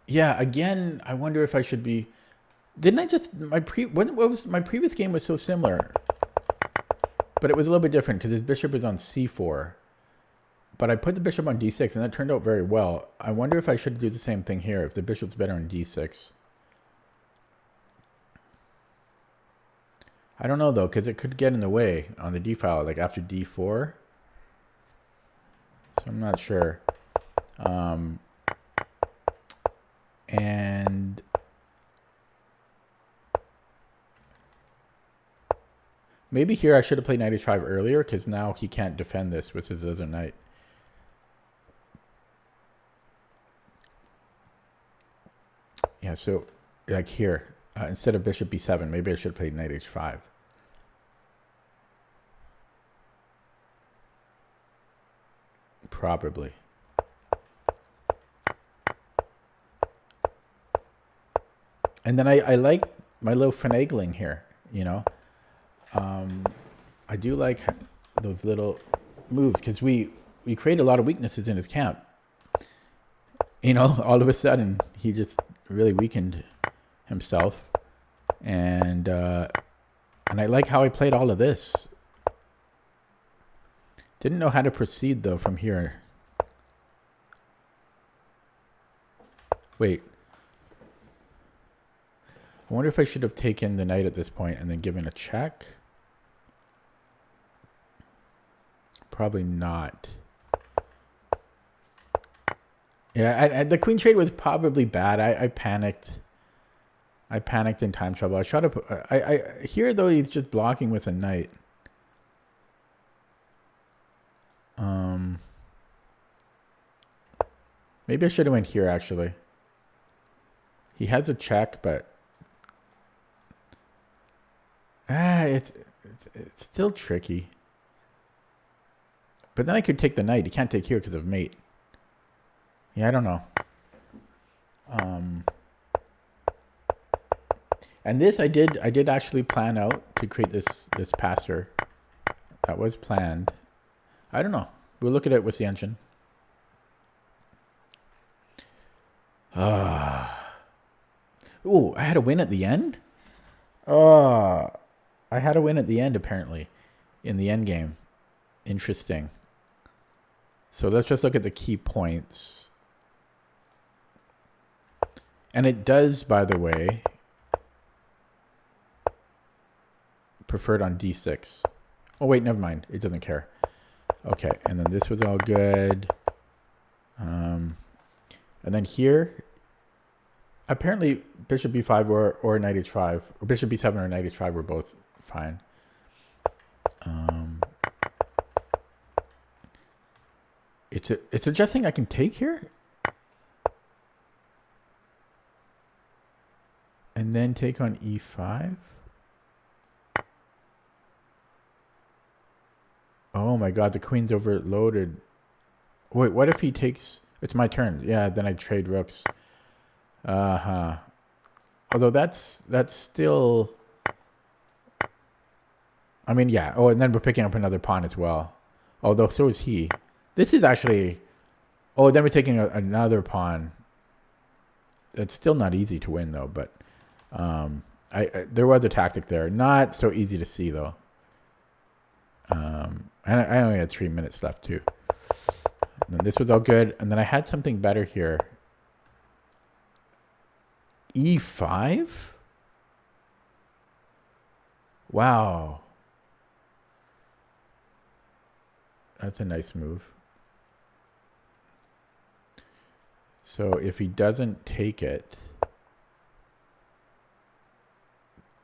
Yeah, again, I wonder if I should be... Didn't I just... My previous game was so similar. But it was a little bit different because his bishop is on c4. But I put the bishop on d6 and that turned out very well. I wonder if I should do the same thing here, if the bishop's better on d6. I don't know, though, because it could get in the way on the d file, like after d4. So I'm not sure. And maybe here I should have played knight h5 earlier, because now he can't defend this with his other knight. Yeah, so like here, instead of bishop b7, maybe I should have played knight h5. Probably. And then I like my little finagling here, you know. I do like those little moves because we create a lot of weaknesses in his camp. You know, all of a sudden he just really weakened himself, and I like how I played all of this. Didn't know how to proceed though from here. Wait. I wonder if I should have taken the knight at this point and then given a check. Probably not. Yeah, the queen trade was probably bad. I panicked. I panicked in time trouble. I tried to put, here though he's just blocking with a knight. Maybe I should have went here actually. He has a check, but it's still tricky. But then I could take the knight. He can't take here because of mate. Yeah, I don't know. And this I did actually plan out to create this passer. That was planned. I don't know. We'll look at it with the engine. Oh, I had a win at the end? I had a win at the end apparently in the end game. Interesting. So let's just look at the key points. And it does, by the way, preferred on d6. Oh, wait, never mind. It doesn't care. Okay, and then this was all good. And then here, apparently bishop b5 or knight h5, or bishop b7 or knight h5 were both fine. It's suggesting I can take here? And then take on e5? Oh my god, the queen's overloaded. Wait, what if he takes... It's my turn. Yeah, then I trade rooks. Uh-huh. Although that's still... I mean, yeah. Oh, and then we're picking up another pawn as well. Although so is he. This is actually... Oh, then we're taking another pawn. It's still not easy to win, though. But there was a tactic there. Not so easy to see, though. And I only had 3 minutes left, too. And this was all good. And then I had something better here. E5? Wow. That's a nice move. So if he doesn't take it,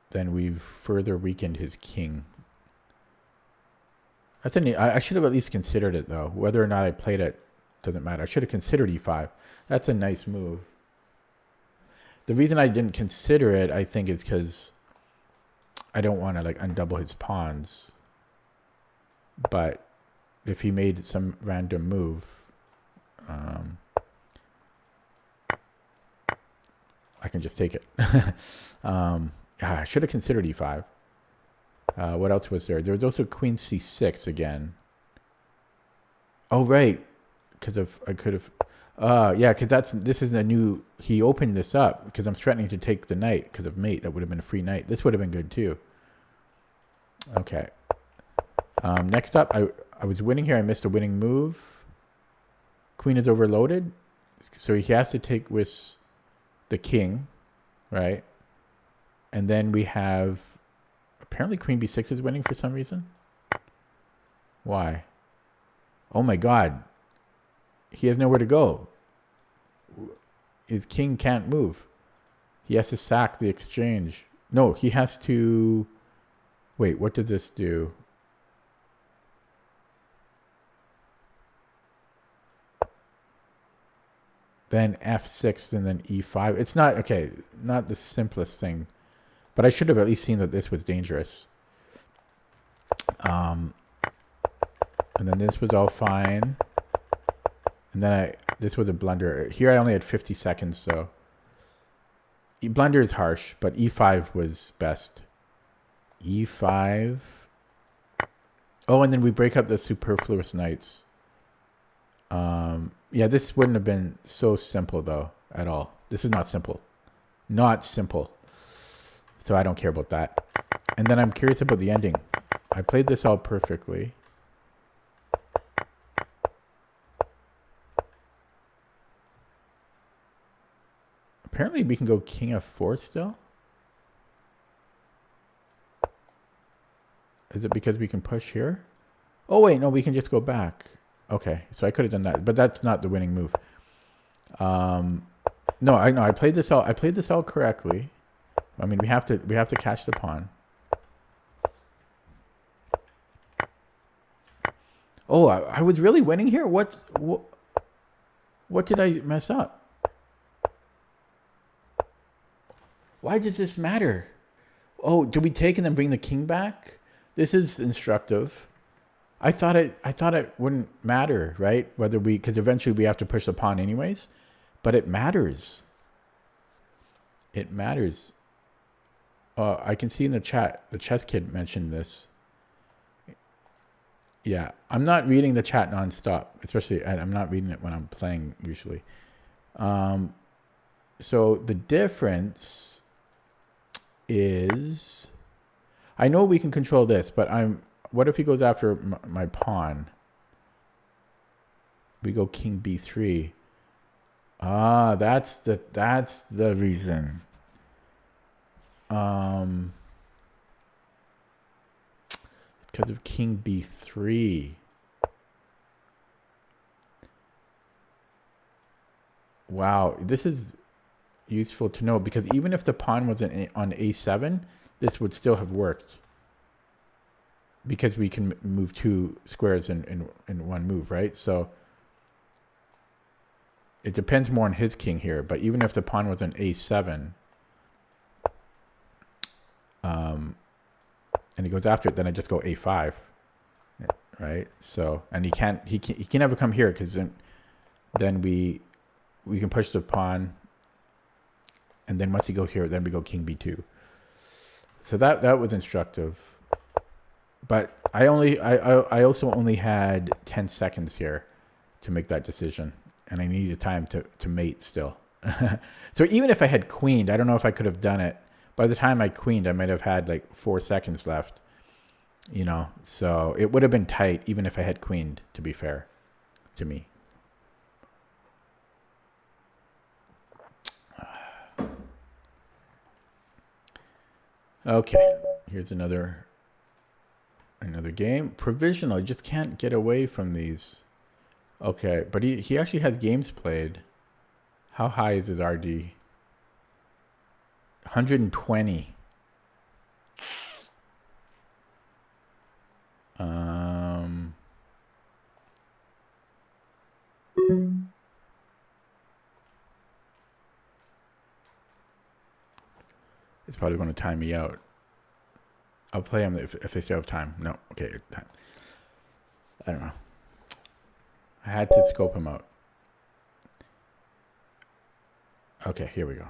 then we've further weakened his king. That's I should have at least considered it, though. Whether or not I played it doesn't matter. I should have considered e5. That's a nice move. The reason I didn't consider it, I think, is because I don't want to like undouble his pawns. But if he made some random move, I can just take it. I should have considered e5. What else was there? There was also queen c6 again. Oh, right. Because I could have... yeah, because this is a new... He opened this up because I'm threatening to take the knight because of mate. That would have been a free knight. This would have been good too. Okay. Next up, I was winning here. I missed a winning move. Queen is overloaded. So he has to take with the king, right? And then we have... Apparently queen b6 is winning for some reason. Why? Oh my god. He has nowhere to go. His king can't move. He has to sack the exchange. No, he has to... Wait, what does this do? Then f6 and then e5. It's not... Okay, not the simplest thing. But I should have at least seen that this was dangerous. And then this was all fine. And then this was a blunder. Here I only had 50 seconds, so... Blunder is harsh, but e5 was best. e5. Oh, and then we break up the superfluous knights. Yeah, this wouldn't have been so simple, though, at all. This is not simple. Not simple. So I don't care about that. And then I'm curious about the ending. I played this all perfectly. Apparently we can go king f4 still. Is it because we can push here? Oh wait, no, we can just go back. Okay, so I could have done that, but that's not the winning move. No, I played this all. I played this all correctly. I mean, we have to catch the pawn. Oh, I was really winning here. What did I mess up? Why does this matter? Oh, do we take and then bring the king back? This is instructive. I thought it wouldn't matter, right? Whether because eventually we have to push the pawn anyways, but it matters. It matters. I can see in the chat, the chess kid mentioned this. Yeah, I'm not reading the chat nonstop, especially I'm not reading it when I'm playing usually. So the difference is, I know we can control this, but what if he goes after my pawn? We go king b3. Ah, that's the reason. Because of king b3. Wow, this is useful to know because even if the pawn was on a7, this would still have worked. Because we can move two squares in one move, right? So it depends more on his king here. But even if the pawn was on a7, and he goes after it, then I just go a5, right? So and he can never come here because then we can push the pawn, and then once he go here, then we go king b2. So that was instructive. But I also only had 10 seconds here to make that decision, and I needed time to mate still. So even if I had queened, I don't know if I could have done it. By the time I queened, I might have had like 4 seconds left, you know. So it would have been tight even if I had queened, to be fair to me. Okay, here's another game. Provisional, I just can't get away from these. Okay, but he actually has games played. How high is his RD? 120. It's probably going to time me out. I'll play him if they still have time. No, okay, time. I don't know. I had to scope him out. Okay, here we go.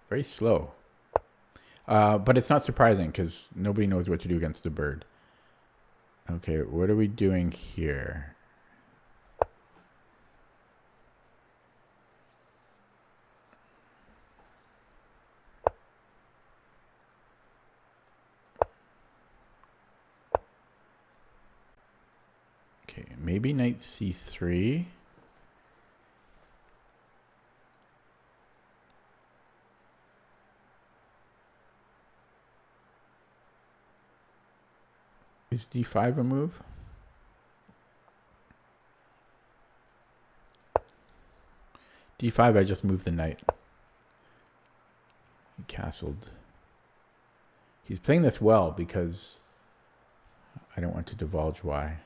Very slow. But it's not surprising because nobody knows what to do against the bird. Okay, what are we doing here? Okay, maybe knight c3. Is d5 a move? d5, I just moved the knight. He castled. He's playing this well because I don't want to divulge why.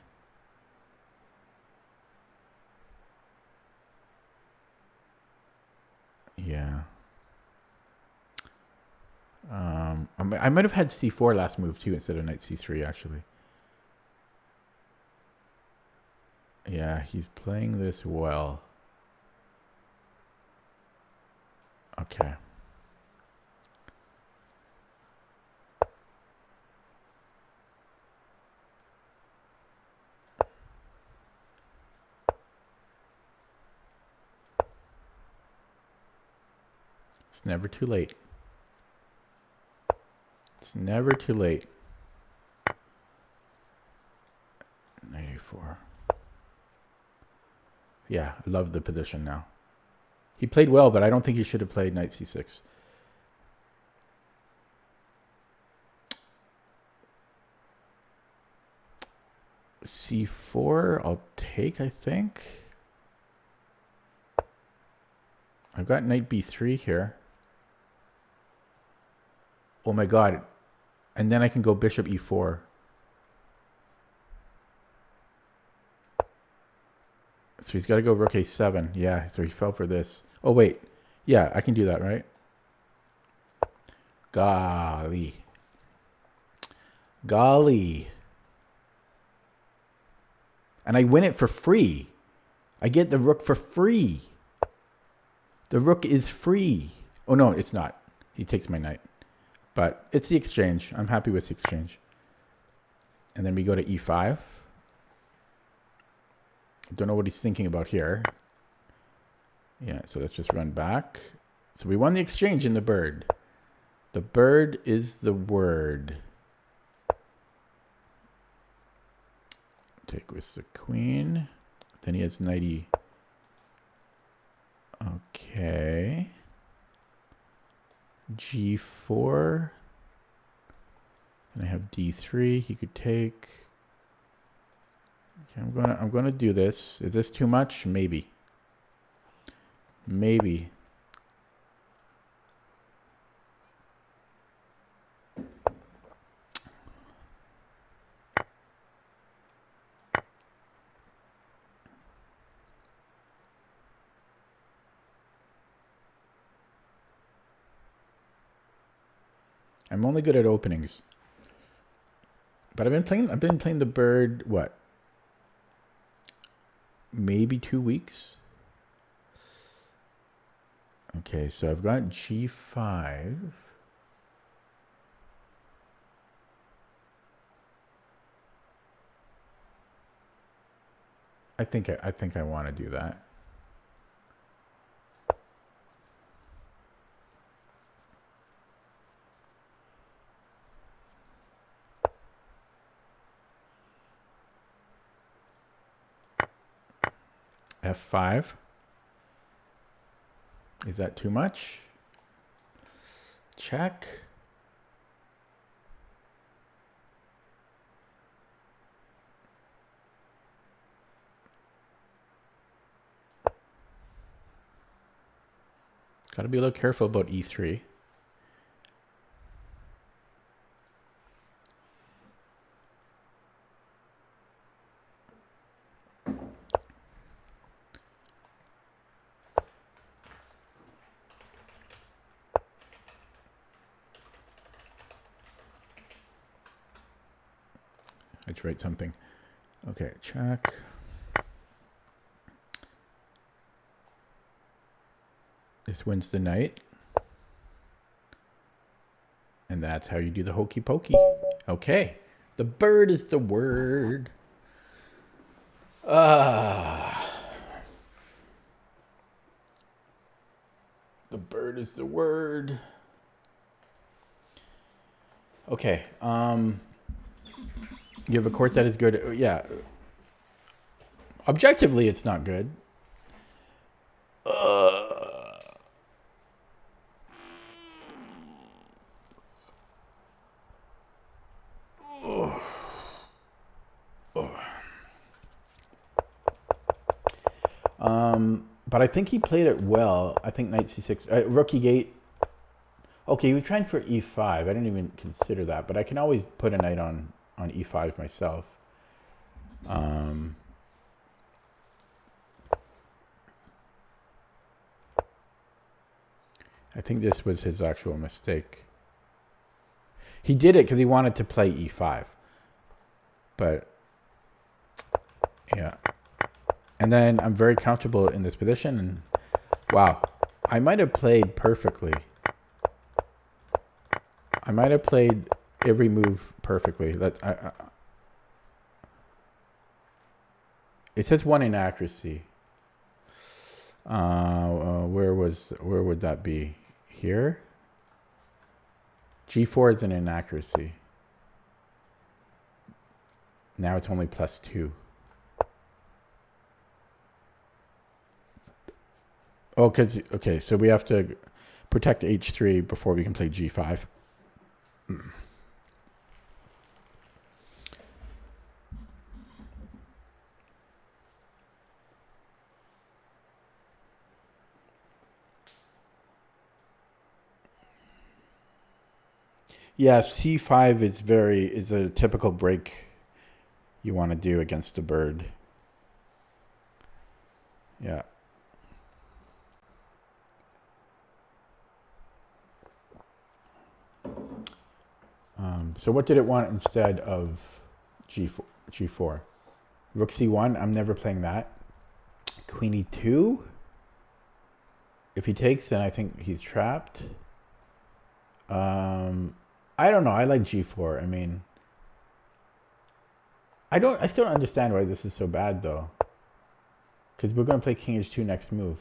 Yeah. I might have had c4 last move too instead of knight c3 actually. Yeah, he's playing this well. Okay. It's never too late. It's never too late. 94. Yeah, I love the position now. He played well, but I don't think he should have played knight c6. c4, I'll take, I think. I've got knight b3 here. Oh my god. And then I can go bishop e4. So he's got to go rook a7. Yeah, so he fell for this. Oh, wait. Yeah, I can do that, right? Golly. Golly. And I win it for free. I get the rook for free. The rook is free. Oh, no, it's not. He takes my knight. But it's the exchange. I'm happy with the exchange. And then we go to e5. Don't know what he's thinking about here. Yeah, so let's just run back. So we won the exchange in the bird. The bird is the word. Take with the queen. Then he has knight e. Okay. g4. And I have d3. He could take. Okay, I'm gonna do this. Is this too much? Maybe. Maybe. I'm only good at openings. But I've been playing the bird, what? Maybe 2 weeks. Okay, so I've got G5. I think I want to do that. F5. Is that too much? Check. Got to be a little careful about E3. Let's write something. Okay, check. This wins the knight. And that's how you do the hokey pokey. Okay. The bird is the word. The bird is the word. Okay. You have a course that is good. Yeah. Objectively, it's not good. But I think he played it well. I think knight c6, rook e8. Okay, he was trying for e5. I didn't even consider that, but I can always put a knight on e5 myself. I think this was his actual mistake. He did it because he wanted to play e5. But, yeah. And then I'm very comfortable in this position. And wow, I might have played perfectly. I might have played every move perfectly. It says 1 inaccuracy. Where would that be? Here? G4 is an inaccuracy. Now it's only +2. Oh, okay, so we have to protect H3 before we can play G5. Yeah, C5 is a typical break you want to do against the bird. Yeah. So what did it want instead of G4? Rook C1, I'm never playing that. Queen E2. If he takes, then I think he's trapped. I don't know. I like G4. I mean, I still don't understand why this is so bad though. Because we're going to play King H2 next move.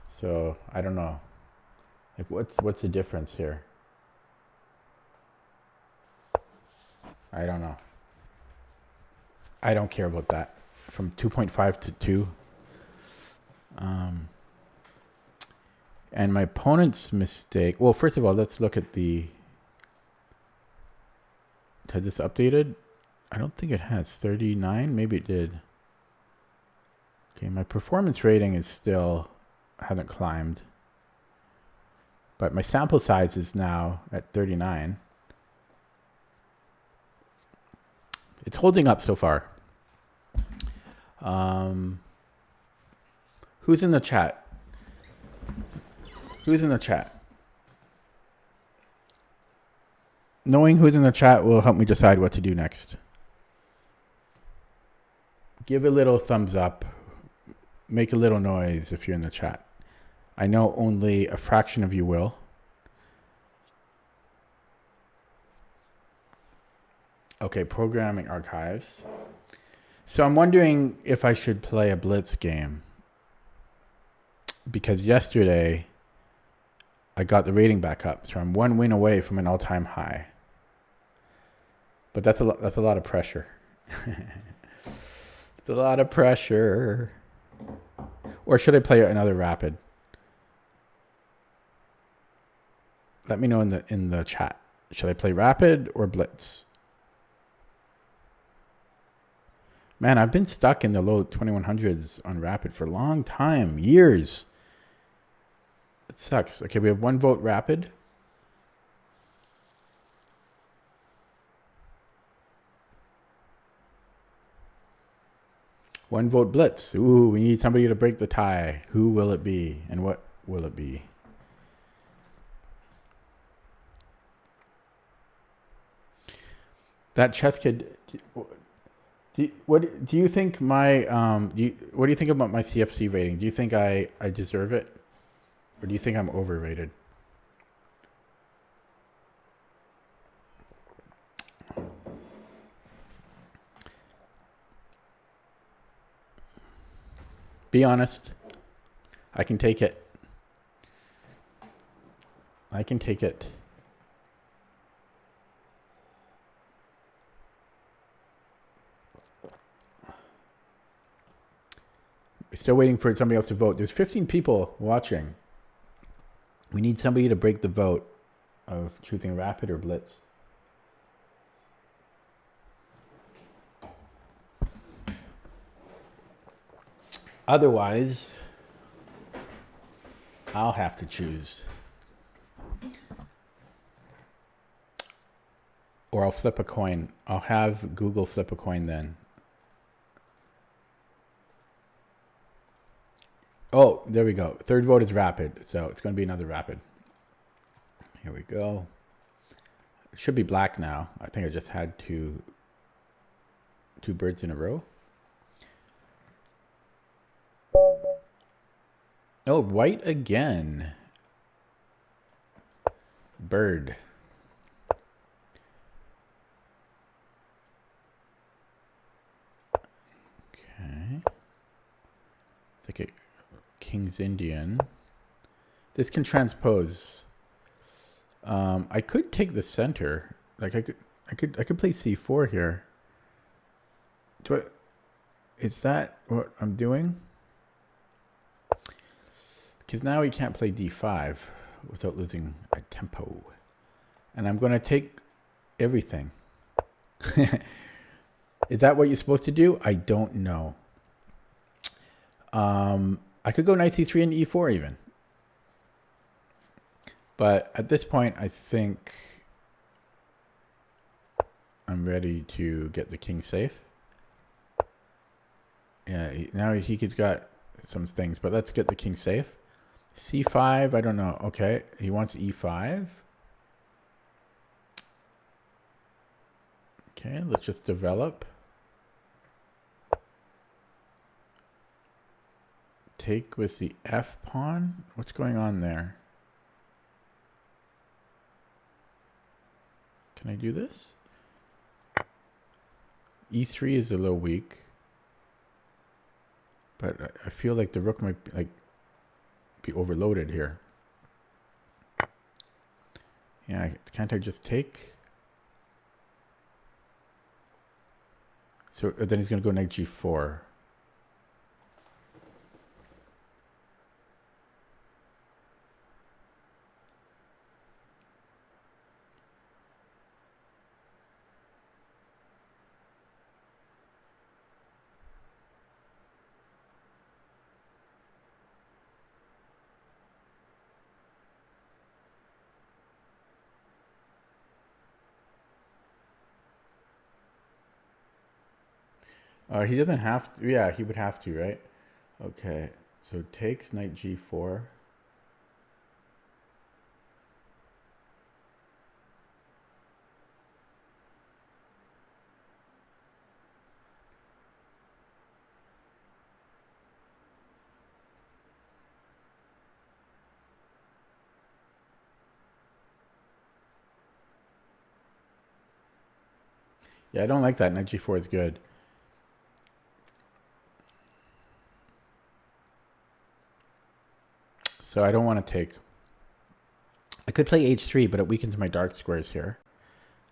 So I don't know. Like what's the difference here? I don't know. I don't care about that. From 2.5 to 2. And my opponent's mistake. Well, first of all, let's look at the. Has this updated? I don't think it has. 39? Maybe it did. Okay, my performance rating is still hasn't climbed. But my sample size is now at 39. It's holding up so far. Who's in the chat? Who's in the chat? Knowing who's in the chat will help me decide what to do next. Give a little thumbs up. Make a little noise if you're in the chat. I know only a fraction of you will. Okay, programming archives. So I'm wondering if I should play a blitz game. Because yesterday I got the rating back up. So I'm 1 win away from an all-time high. But that's a lot of pressure. It's a lot of pressure. Or should I play another rapid? Let me know in the chat. Should I play rapid or blitz? Man, I've been stuck in the low 2100s on rapid for a long time, years. It sucks. Okay, we have 1 vote rapid. One vote blitz. Ooh, we need somebody to break the tie. Who will it be? And what will it be? That chess kid. What do you think my what do you think about my CFC rating? Do you think I deserve it, or do you think I'm overrated? Be honest. I can take it. I can take it. We're still waiting for somebody else to vote. There's 15 people watching. We need somebody to break the vote of choosing rapid or blitz. Otherwise, I'll have to choose. Or I'll flip a coin. I'll have Google flip a coin then. Oh, there we go. Third vote is rapid. So it's going to be another rapid. Here we go. It should be black now. I think I just had two birds in a row. Oh, white again. Bird. Okay. It's like a King's Indian. This can transpose. I could take the center. Like I could play c4 here. Is that what I'm doing? Because now he can't play d5 without losing a tempo. And I'm going to take everything. Is that what you're supposed to do? I don't know. I could go knight c3 and e4 even. But at this point, I think I'm ready to get the king safe. Yeah, now he's got some things, but let's get the king safe. c5, I don't know. Okay, he wants e5. Okay, let's just develop. Take with the f pawn. What's going on there? Can I do this? e3 is a little weak. But I feel like the rook might be overloaded here. Yeah, can't I just take? So then he's going to go knight g4. He doesn't have to. Yeah, he would have to, right? Okay. So takes knight g4. Yeah, I don't like that. Knight g4 is good. So I don't want to take... I could play h3, but it weakens my dark squares here.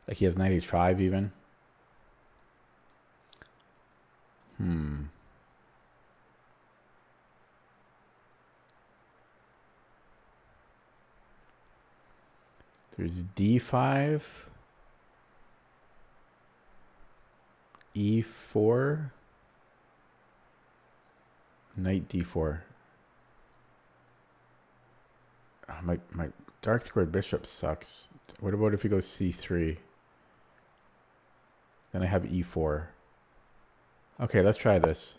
Like he has knight h5 even. There's d5, e4, knight d4. Oh, my dark squared bishop sucks. What about if he goes c3? Then I have e4. Okay, let's try this.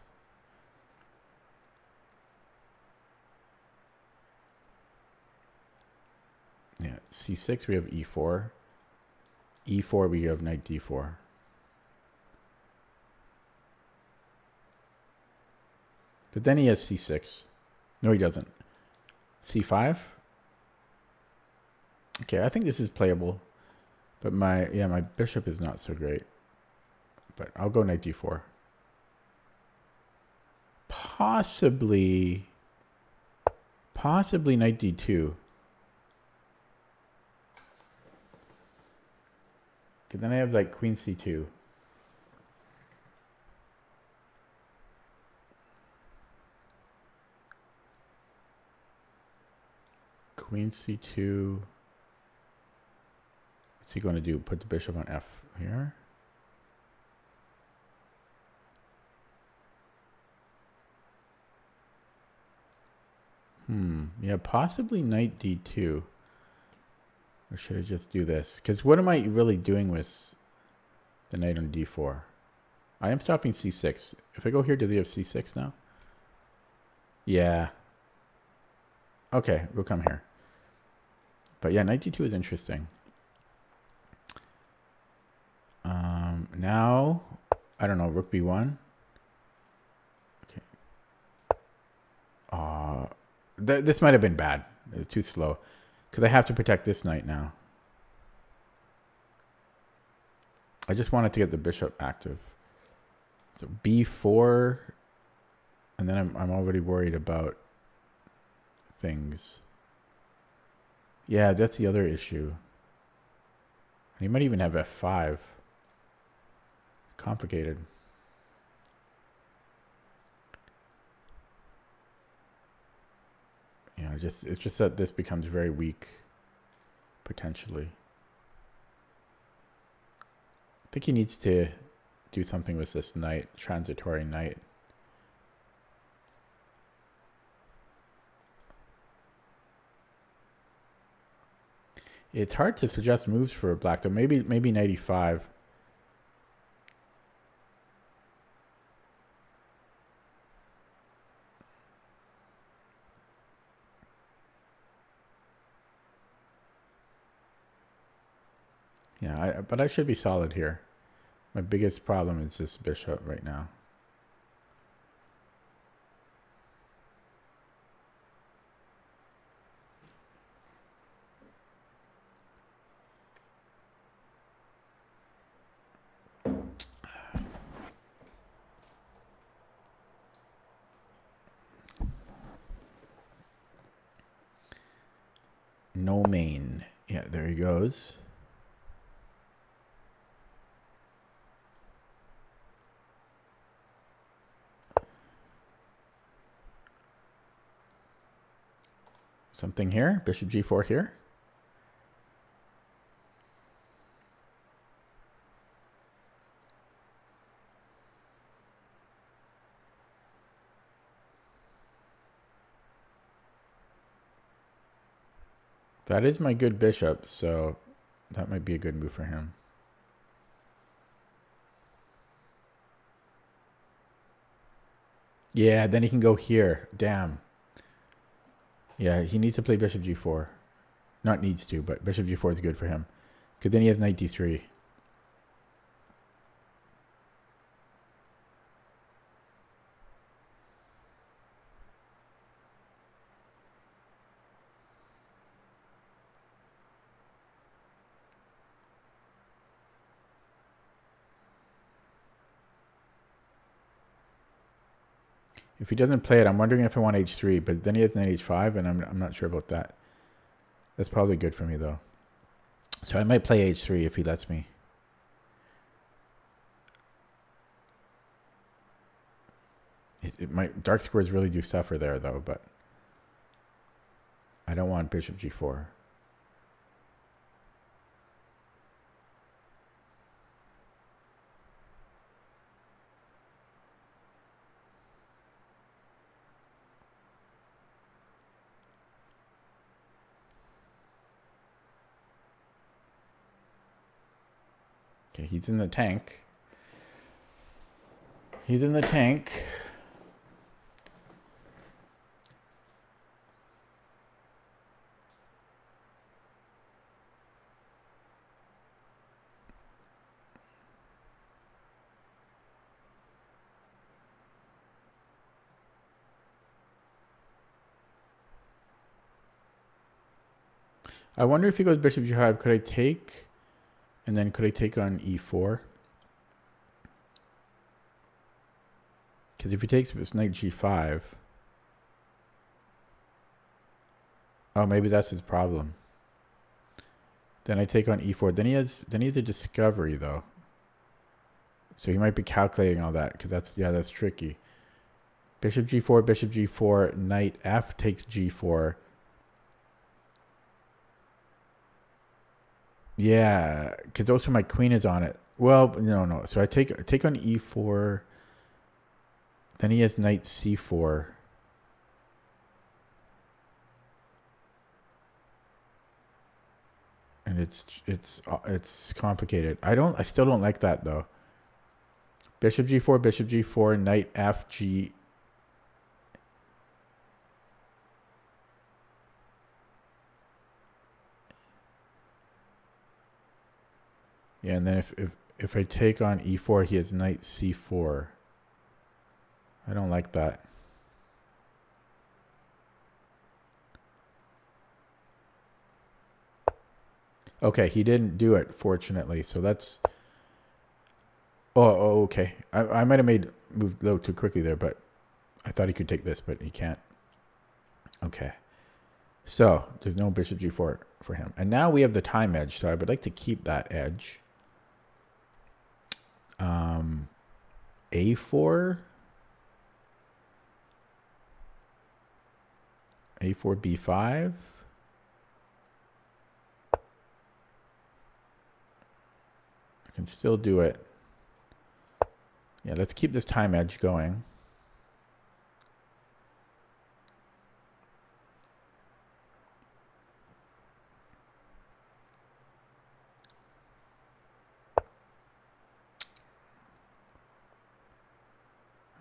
Yeah, c6 we have e4. e4 we have knight d4. But then he has c6. No, he doesn't. c5. Okay, I think this is playable. But my bishop is not so great. But I'll go knight d4. Possibly knight d2. Okay, then I have like queen c2. Queen c2. What's he going to do? Put the bishop on f here. Yeah, possibly knight d2. Or should I just do this? Because what am I really doing with the knight on d4? I am stopping c6. If I go here, does he have c6 now? Yeah. Okay, we'll come here. But yeah, knight d2 is interesting. Now, I don't know, rook b1. Okay. This might have been bad. It's too slow. Because I have to protect this knight now. I just wanted to get the bishop active. So b4. And then I'm already worried about things. Yeah, that's the other issue. He might even have f5. Complicated. Yeah, it's just that this becomes very weak, potentially. I think he needs to do something with this knight, transitory knight. It's hard to suggest moves for black, though. Maybe knight e5. Yeah, but I should be solid here. My biggest problem is this bishop right now. No main. Yeah, there he goes. Something here. Bishop g4 here. That is my good bishop, so that might be a good move for him. Yeah, then he can go here. Damn. Yeah, he needs to play bishop g4. Not needs to, but bishop g4 is good for him. Because then he has knight d3. If he doesn't play it, I'm wondering if I want h3, but then he has knight h5, and I'm not sure about that. That's probably good for me, though. So I might play h3 if he lets me. It might, dark squares really do suffer there, though, but I don't want bishop g4. Okay, he's in the tank. He's in the tank. I wonder if he goes bishop g5, could I take? And then could I take on e4? Because if he takes this knight g5, oh, maybe that's his problem. Then I take on e4. Then he has a discovery though. So he might be calculating all that because that's tricky. Bishop g4, knight f takes g4. Yeah, because also my queen is on it. Well, no. So I take on e4. Then he has knight c4. And it's complicated. I still don't like that though. Bishop g4, knight f g. Yeah, and then if I take on e4, he has knight c4. I don't like that. Okay, he didn't do it, fortunately. So that's... Oh, okay. I might have moved a little too quickly there, but I thought he could take this, but he can't. Okay. So there's no bishop g4 for him. And now we have the time edge, so I would like to keep that edge. A4. A4, B5. I can still do it. Yeah, let's keep this time edge going.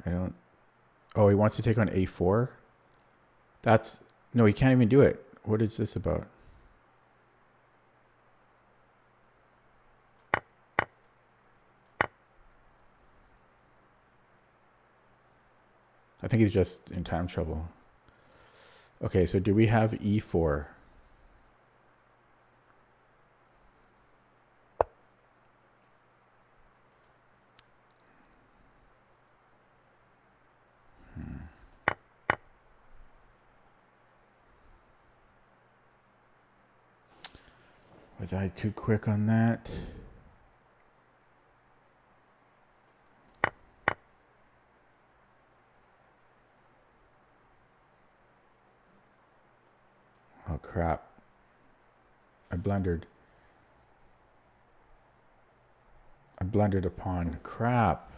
I don't... Oh, he wants to take on A4? That's... No, he can't even do it. What is this about? I think he's just in time trouble. Okay, so do we have E4? Was I too quick on that? Oh, crap. I blundered. I blundered a pawn. Crap.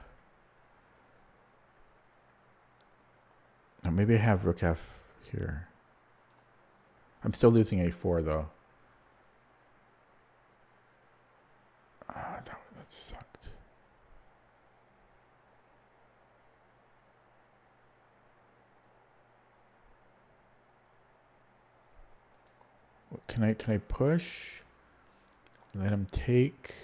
Oh, maybe I have rook f here. I'm still losing a4, though. Ah, that sucked. Can I push? Let him take.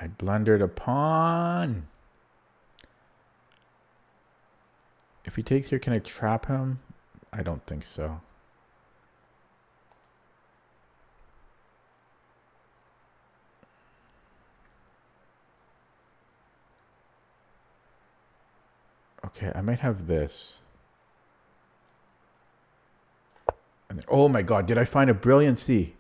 I blundered a pawn. If he takes here, can I trap him? I don't think so. Okay, I might have this. And then, oh my god, did I find a brilliancy?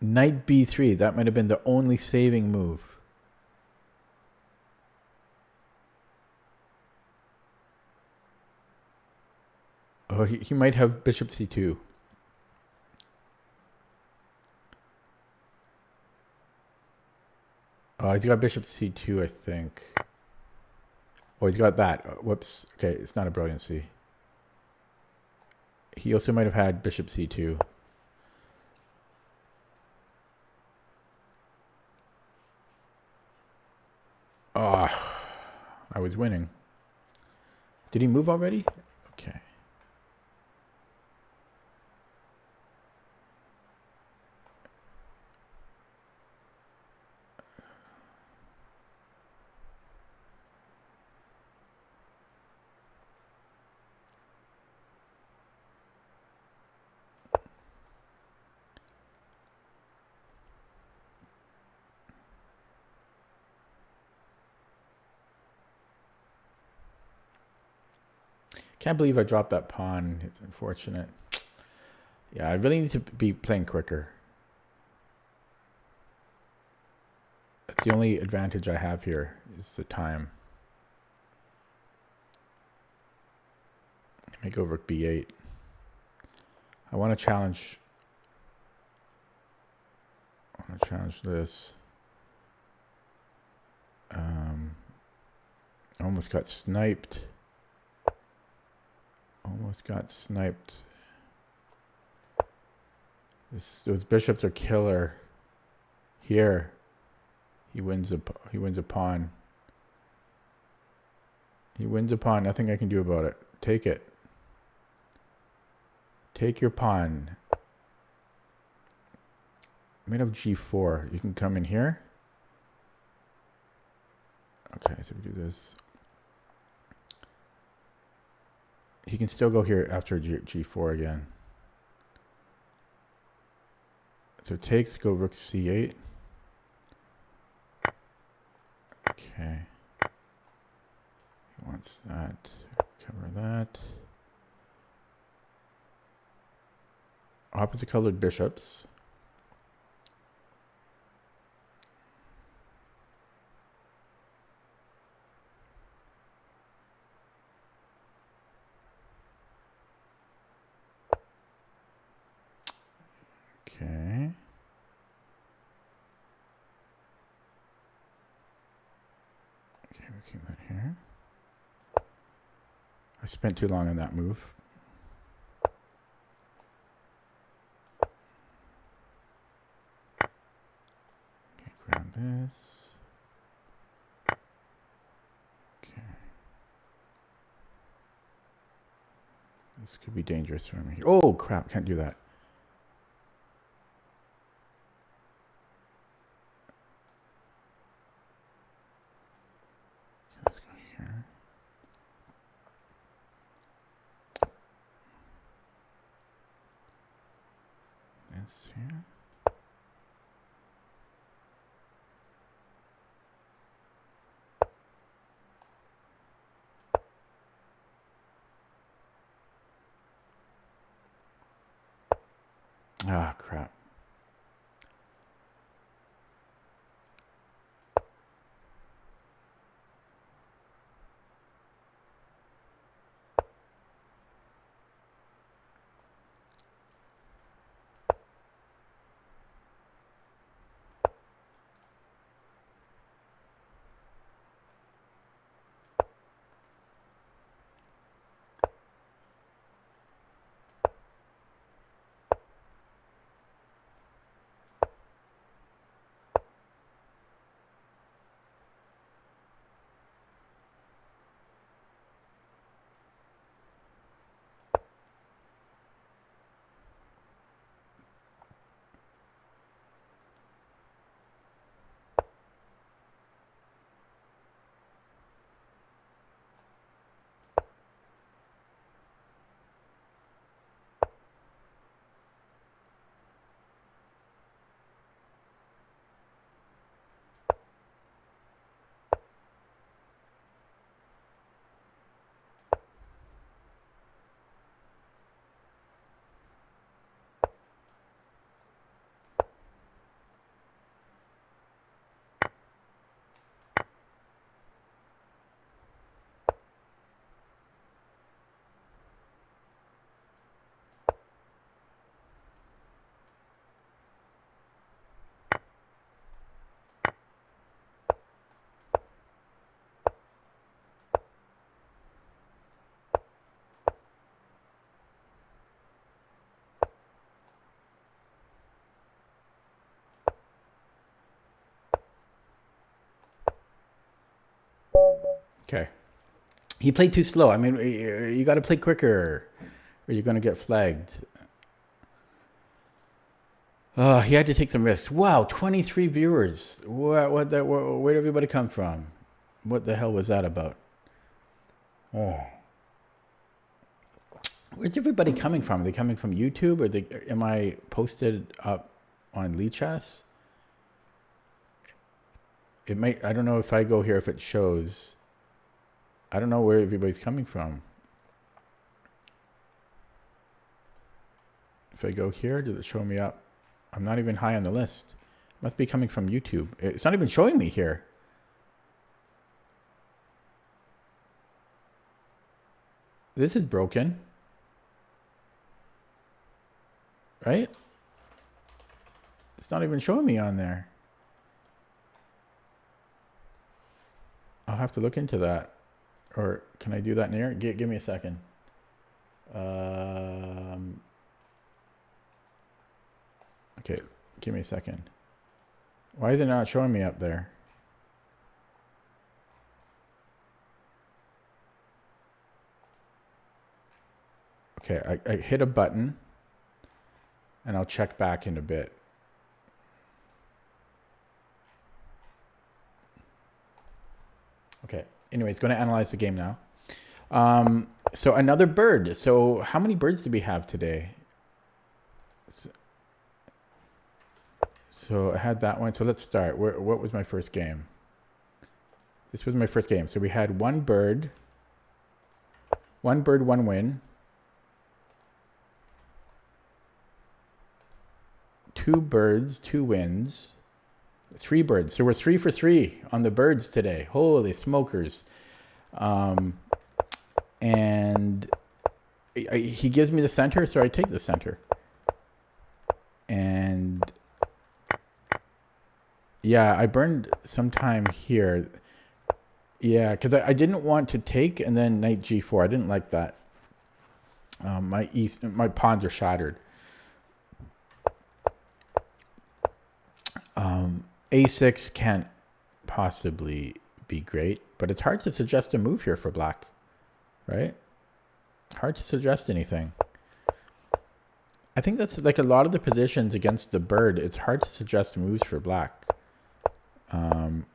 Knight b3, that might have been the only saving move. Oh, he might have bishop c2. Oh, he's got bishop c2, I think. Oh, he's got that. Whoops. Okay, it's not a brilliancy. He also might have had bishop c2. Oh, I was winning. Did he move already? Okay. Can't believe I dropped that pawn. It's unfortunate. Yeah, I really need to be playing quicker. That's the only advantage I have here, is the time. I may go rook b8. I want to challenge. I want to challenge this. I almost got sniped. Almost got sniped. Those bishops are killer. Here, he wins a pawn. He wins a pawn. Nothing I can do about it. Take it. Take your pawn. Made of g4. You can come in here. Okay, so we do this. He can still go here after g4 again. So it takes, go rook c8. Okay. He wants that. Cover that. Opposite colored bishops. Okay. Okay, we keep that here. I spent too long on that move. Okay, grab this. Okay. This could be dangerous for me. Oh crap, can't do that. Let's go here. This here. Ah, crap. Okay. He played too slow. I mean, you got to play quicker or you're going to get flagged. He had to take some risks. Wow, 23 viewers. Where'd everybody come from? What the hell was that about? Oh. Where's everybody coming from? Are they coming from YouTube or am I posted up on Lichess? It might, I don't know if I go here if it shows. I don't know where everybody's coming from. If I go here, does it show me up? I'm not even high on the list. Must be coming from YouTube. It's not even showing me here. This is broken. Right? It's not even showing me on there. I'll have to look into that. Or can I do that in here? Give me a second. Okay, give me a second. Why is it not showing me up there? Okay, I hit a button and I'll check back in a bit. Okay, anyways, going to analyze the game now. So another bird. So how many birds do we have today? So I had that one. So let's start. What was my first game? This was my first game. So we had one bird, one win. Two birds, 2 wins. 3 birds. So we're 3 for 3 on the birds today. Holy smokers. And he gives me the center, so I take the center. And yeah, I burned some time here. Yeah, because I didn't want to take and then knight g4. I didn't like that. My pawns are shattered. A6 can't possibly be great, but it's hard to suggest a move here for black, right? Hard to suggest anything. I think that's like a lot of the positions against the bird. It's hard to suggest moves for black. And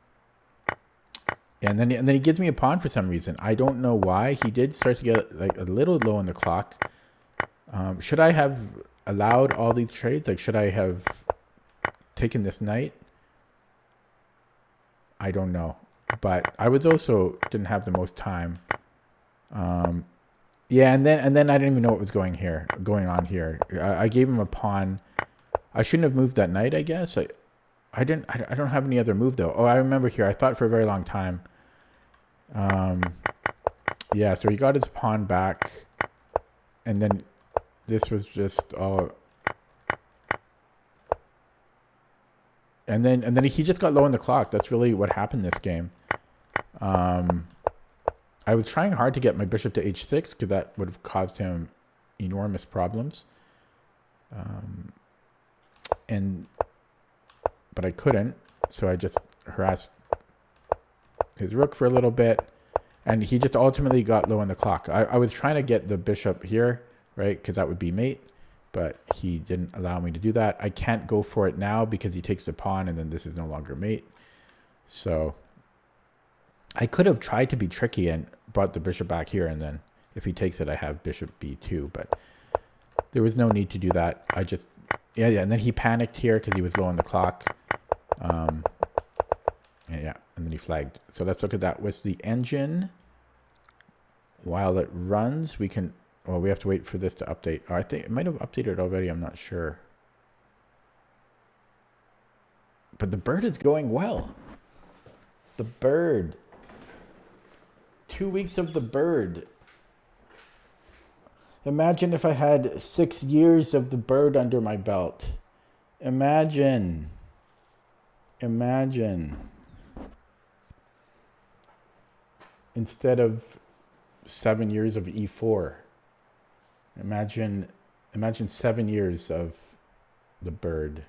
then he gives me a pawn for some reason. I don't know why. He did start to get like a little low on the clock. Should I have allowed all these trades? Like, should I have taken this knight? I don't know, but I was also didn't have the most time. Yeah, and then I didn't even know what was going on here. I gave him a pawn. I shouldn't have moved that knight, I guess. I don't have any other move though. Oh, I remember here. I thought for a very long time. Yeah, so he got his pawn back, and then this was just all. And then he just got low on the clock. That's really what happened this game. I was trying hard to get my bishop to h6 because that would have caused him enormous problems. But I couldn't, so I just harassed his rook for a little bit, and he just ultimately got low on the clock. I was trying to get the bishop here, right, because that would be mate. But he didn't allow me to do that. I can't go for it now because he takes the pawn and then this is no longer mate. So I could have tried to be tricky and brought the bishop back here, and then if he takes it, I have bishop b2. But there was no need to do that. I just, yeah. And then he panicked here because he was low on the clock. Yeah, and then he flagged. So let's look at that. What's the engine? While it runs, we can... Well, we have to wait for this to update. Oh, I think it might have updated already. I'm not sure. But the bird is going well. The bird. 2 weeks of the bird. Imagine if I had 6 years of the bird under my belt. Imagine. Instead of 7 years of e4. Imagine 7 years of the bird.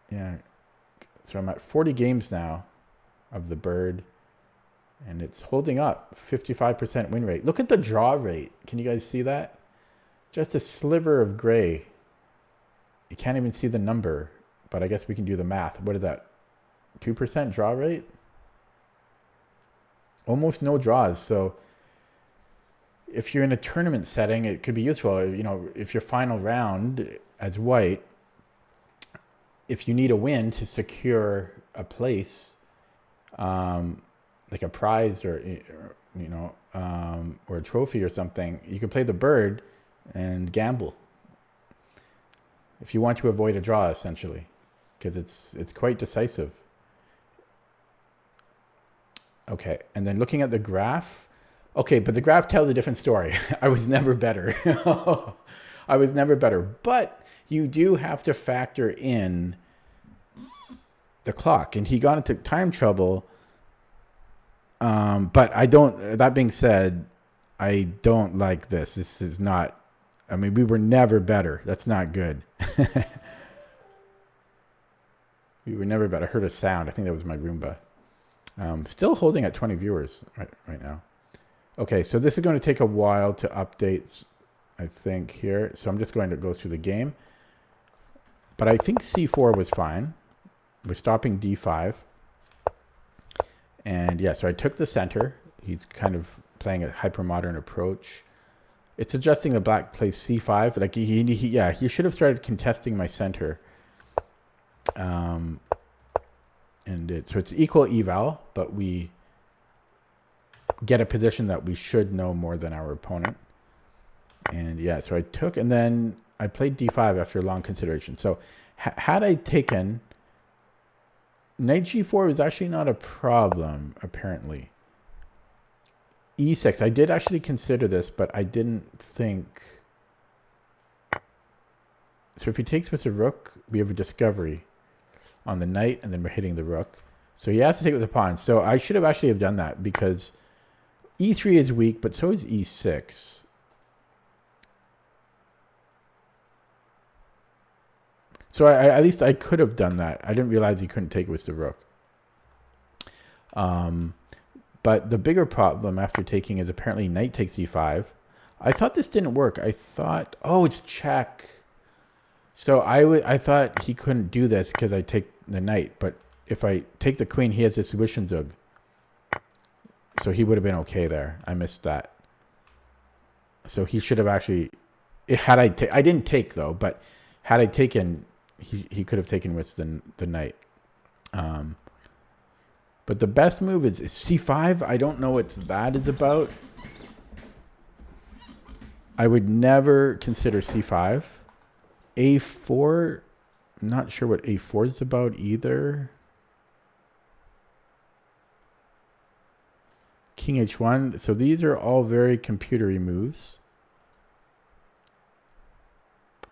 Yeah. So I'm at 40 games now. of the bird. And it's holding up, 55% win rate. Look at the draw rate. Can you guys see that? Just a sliver of gray. You can't even see the number, but I guess we can do the math. What is that? 2% draw rate? Almost no draws. So if you're in a tournament setting, it could be useful. You know, if your final round as white, if you need a win to secure a place, like a prize or you know, or a trophy or something, you can play the bird and gamble. If you want to avoid a draw, essentially, because it's quite decisive. Okay, and then looking at the graph. Okay, but the graph tells a different story. I was never better. I was never better. But you do have to factor in the clock. And he got into time trouble. But I don't, that being said, I don't like this. This is not, I mean, we were never better. That's not good. We were never better. I heard a sound. I think that was my Roomba. Still holding at 20 viewers right now. Okay, so this is going to take a while to update, I think, here. So I'm just going to go through the game. But I think C4 was fine. We're stopping D5. And yeah, so I took the center. He's kind of playing a hyper-modern approach. It's adjusting the black plays C5. Like he should have started contesting my center. So it's equal eval, but we get a position that we should know more than our opponent. And yeah, so I took, and then I played D5 after long consideration. So had I taken knight G4 was actually not a problem, apparently. E6, I did actually consider this, but I didn't think. So if he takes with the rook, we have a discovery on the knight, and then we're hitting the rook. So he has to take with the pawn. So I should have actually have done that, because E3 is weak, but so is E6. So at least I could have done that. I didn't realize he couldn't take it with the rook. But the bigger problem after taking is apparently knight takes E5. I thought this didn't work. I thought, oh, it's check. So I thought he couldn't do this because I take the knight. But if I take the queen, he has this Zwischenzug. So he would have been okay there. I missed that. So he should have actually, I didn't take though, but had I taken, he could have taken with the knight. But the best move is C5. I don't know what that is about. I would never consider C5. A4, not sure what A4 is about either. King H1. So these are all very computery moves.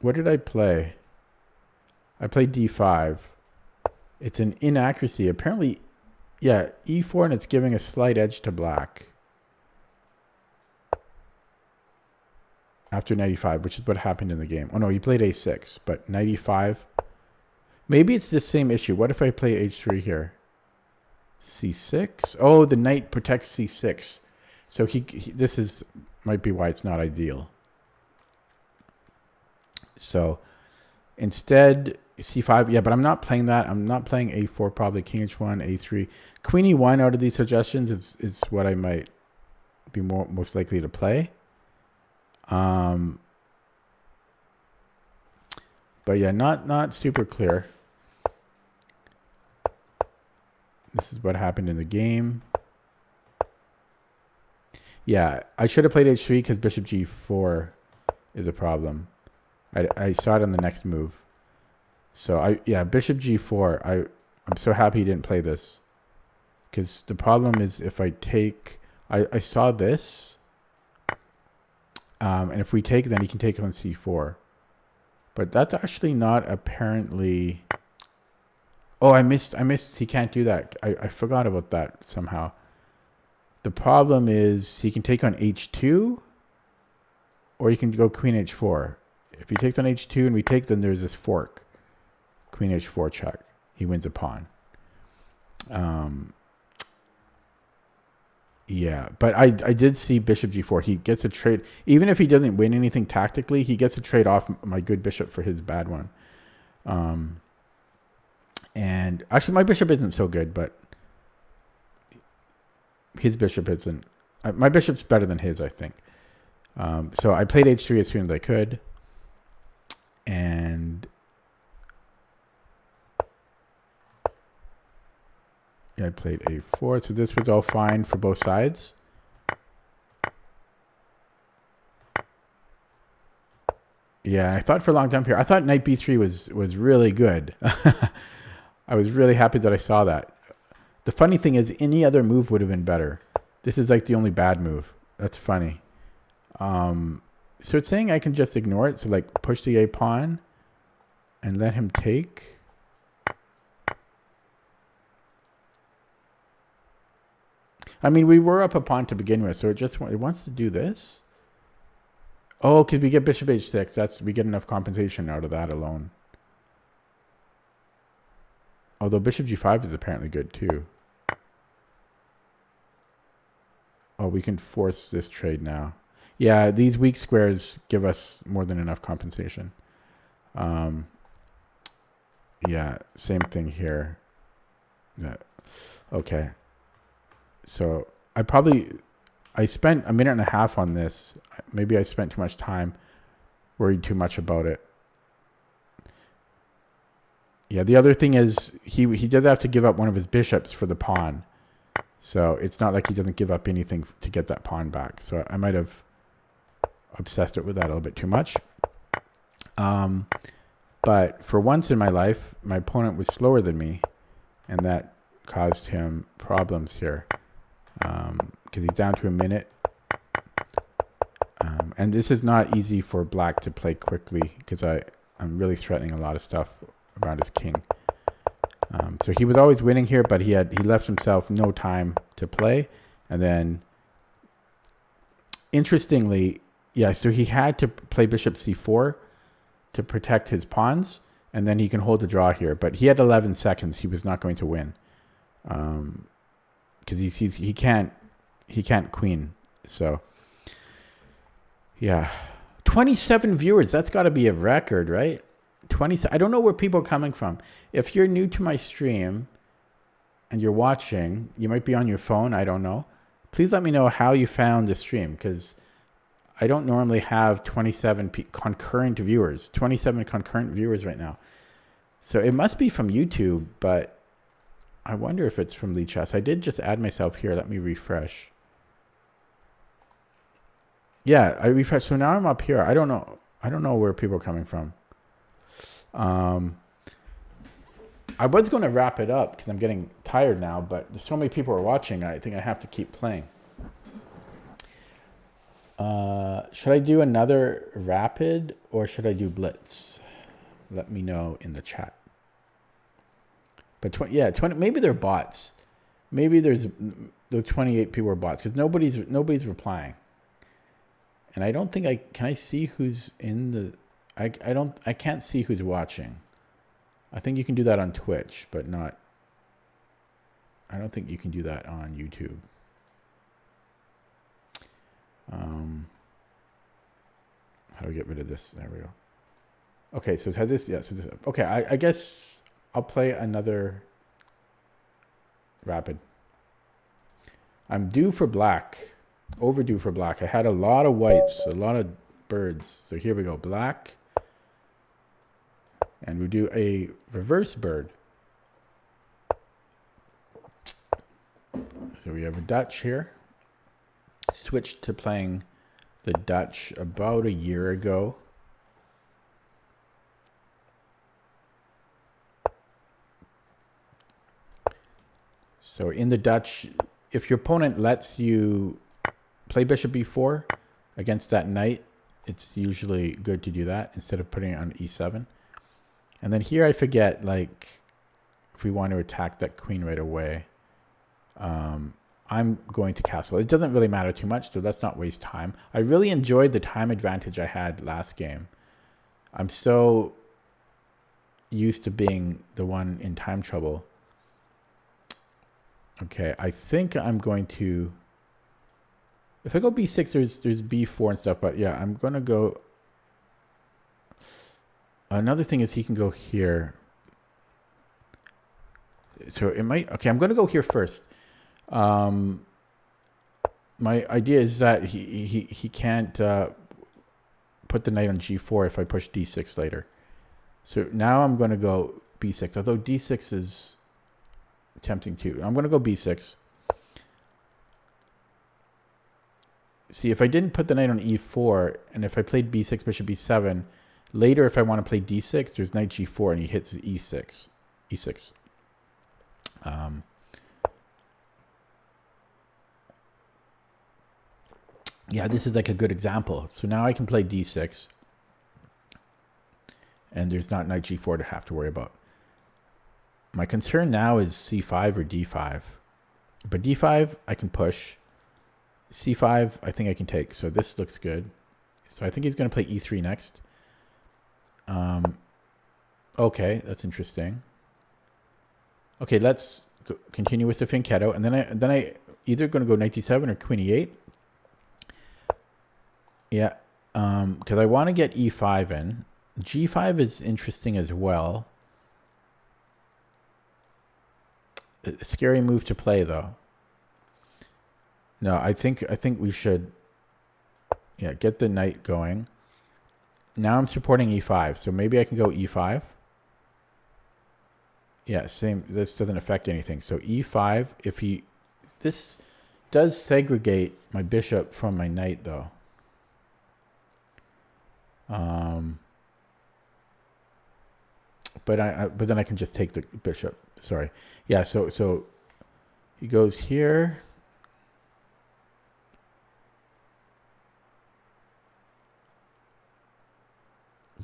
What did I play? I played D5. It's an inaccuracy. Apparently, yeah, E4, and it's giving a slight edge to black. After 95, which is what happened in the game. Oh no, he played A6, but 95. Maybe it's the same issue. What if I play H3 here? C6. Oh, the knight protects C6. So this might be why it's not ideal. So instead, C5. Yeah, but I'm not playing that. I'm not playing A4, probably King H1, A3. Queen E1 out of these suggestions is what I might be most likely to play. But yeah, not super clear. This is what happened in the game. Yeah, I should have played H3 because bishop G4 is a problem. I saw it on the next move. So bishop G4. I'm so happy he didn't play this, because the problem is if I take, I saw this, and if we take, then he can take on C4. But that's actually not apparently. Oh, I missed. He can't do that. I forgot about that somehow. The problem is he can take on H2, or he can go Queen H4. If he takes on H2 and we take, then there's this fork. Queen H4 check. He wins a pawn. Yeah, but I did see bishop g4. He gets a trade. Even if he doesn't win anything tactically, he gets to trade off my good bishop for his bad one. And actually, my bishop isn't so good, but his bishop isn't. My bishop's better than his, I think. So I played h3 as soon as I could. And yeah, I played a4. So this was all fine for both sides. Yeah, I thought for a long time here. I thought knight b3 was really good. I was really happy that I saw that. The funny thing is, any other move would have been better. This is like the only bad move. That's funny. So it's saying I can just ignore it. So like push the a pawn and let him take. I mean, we were up a pawn to begin with, so it wants to do this. Oh, because we get bishop h6. We get enough compensation out of that alone. Although bishop g5 is apparently good too. Oh, we can force this trade now. Yeah, these weak squares give us more than enough compensation. Yeah, same thing here. Yeah. Okay. So I spent a minute and a half on this. Maybe I spent too much time, worried too much about it. Yeah, the other thing is he does have to give up one of his bishops for the pawn. So it's not like he doesn't give up anything to get that pawn back. So I might have obsessed it with that a little bit too much. But for once in my life, my opponent was slower than me, and that caused him problems here. Because he's down to a minute. And this is not easy for black to play quickly, because I'm really threatening a lot of stuff around his king. So he was always winning here, but he left himself no time to play. And then, interestingly, yeah, so he had to play bishop c4 to protect his pawns, and then he can hold the draw here. But he had 11 seconds. He was not going to win, because he can't queen. So yeah, 27 viewers. That's got to be a record, right? 20. I don't know where people are coming from. If you're new to my stream and you're watching, you might be on your phone. I don't know. Please let me know how you found the stream, because I don't normally have 27 concurrent viewers. 27 concurrent viewers right now. So it must be from YouTube, but I wonder if it's from Lee Chess. I did just add myself here. Let me refresh. Yeah, I refreshed. So now I'm up here. I don't know where people are coming from. I was going to wrap it up because I'm getting tired now, but there's so many people are watching. I think I have to keep playing. Should I do another rapid or should I do blitz? Let me know in the chat. But 20. Maybe they're bots. Maybe those 28 people are bots because nobody's replying. And I don't think can I see who's in the. I can't see who's watching. I think you can do that on Twitch, but not. I don't think you can do that on YouTube. How do I get rid of this? There we go. Okay, so it has this. Yeah, so this. Okay, I guess I'll play another rapid. I'm due for black. Overdue for black. I had a lot of whites, a lot of birds. So here we go. Black. And we do a reverse bird. So we have a Dutch here. Switched to playing the Dutch about a year ago. So in the Dutch, if your opponent lets you play bishop b4 against that knight, it's usually good to do that instead of putting it on e7. And then here I forget, like, if we want to attack that queen right away, I'm going to castle. It doesn't really matter too much, so let's not waste time. I really enjoyed the time advantage I had last game. I'm so used to being the one in time trouble. Okay, I think I'm going to If I go b6, there's b4 and stuff. But yeah, I'm going to go. Another thing is he can go here. So it might. Okay, I'm going to go here first. My idea is that he can't put the knight on g4 if I push d6 later. So now I'm going to go b6, although d6 is tempting too. I'm going to go b6. See, if I didn't put the knight on e4, and if I played b6, bishop b7, later if I want to play d6, there's knight g4, and he hits e6. e6. Yeah, this is like a good example. So now I can play d6, and there's not knight g4 to have to worry about. My concern now is c5 or d5. But d5, I can push. c5, I think I can take. So this looks good. So I think he's going to play e3 next. Okay, that's interesting. Okay, let's continue with the fianchetto. And then I either going to go knight d7 or queen e8. Yeah, because I want to get e5 in. g5 is interesting as well. A scary move to play, though. No, I think we should, yeah, get the knight going. Now I'm supporting e5, so maybe I can go e5. Yeah, same. This doesn't affect anything. So e5, this does segregate my bishop from my knight, though. But then I can just take the bishop. Sorry. Yeah, so he goes here.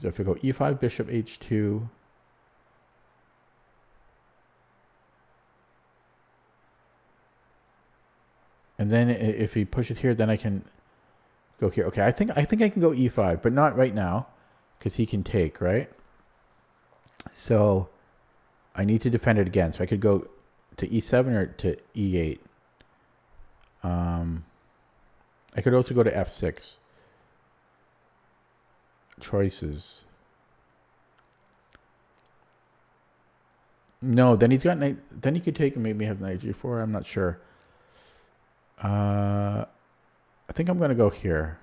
So if I go e5, bishop h2. And then if he pushes here, then I can go here. Okay, I think I can go e5, but not right now, because he can take, right? So I need to defend it again. So I could go to e7 or to e8. I could also go to f6. Choices. No, then he's got knight. Then he could take and maybe have knight g4. I'm not sure. I think I'm going to go here.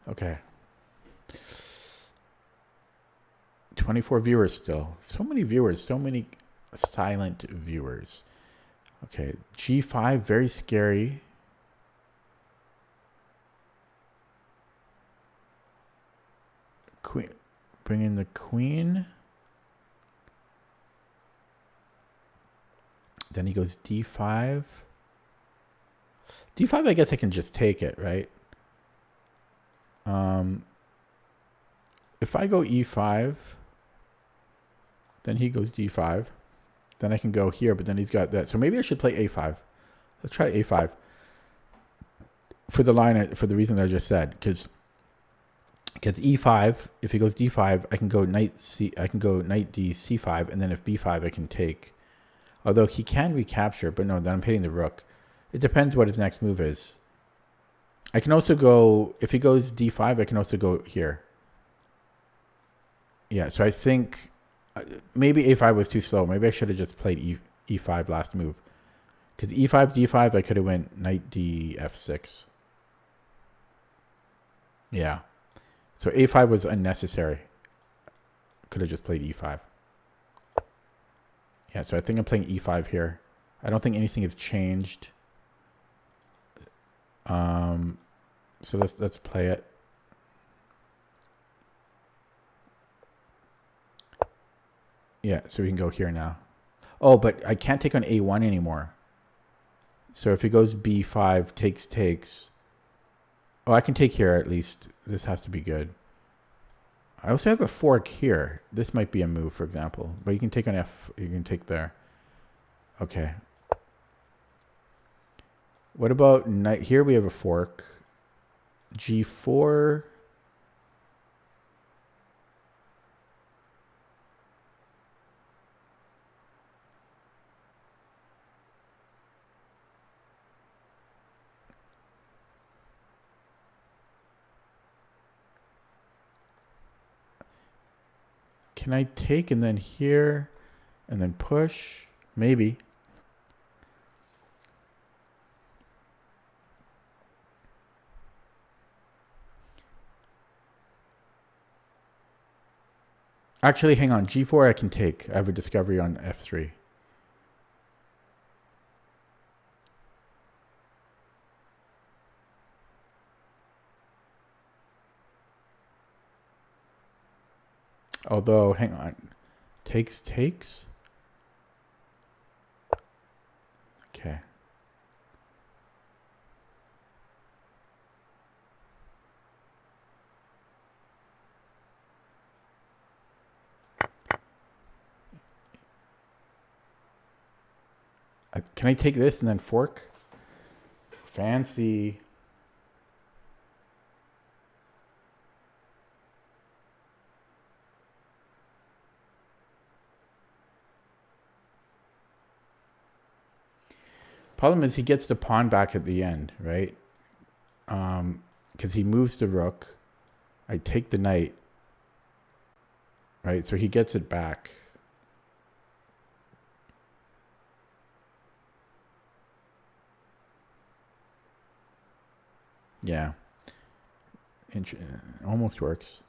Okay. 24 viewers still. So many viewers. So many silent viewers. Okay. G5, very scary. Queen. Bring in the queen. Then he goes d5. d5, I guess I can just take it, right? If I go e5, then he goes d5. Then I can go here, but then he's got that. So maybe I should play a5. Let's try a5 for the line, for the reason that I just said, because e5, if he goes d5, I can go knight c. I can go knight d c5, and then if b5, I can take. Although he can recapture, but no, then I'm hitting the rook. It depends what his next move is. I can also go, if he goes d5, I can also go here. Yeah, so I think maybe a5 was too slow. Maybe I should have just played e5 last move. Because e5, d5, I could have went knight d f6. Yeah. So a5 was unnecessary. Could have just played e5. Yeah, so I think I'm playing e5 here. I don't think anything has changed. So let's play it. Yeah, so we can go here now. Oh, but I can't take on a1 anymore. So if he goes b5, takes. Oh, I can take here at least. This has to be good. I also have a fork here. This might be a move, for example. But you can take on f. You can take there. Okay. What about knight? Here we have a fork. g4. Can I take and then here and then push? Maybe. Actually, hang on. G4 I can take. I have a discovery on F3. Although, hang on. Takes. Okay. Can I take this and then fork? Fancy. Problem is he gets the pawn back at the end, right? Because he moves the rook. I take the knight. Right, so he gets it back. Yeah. Almost works.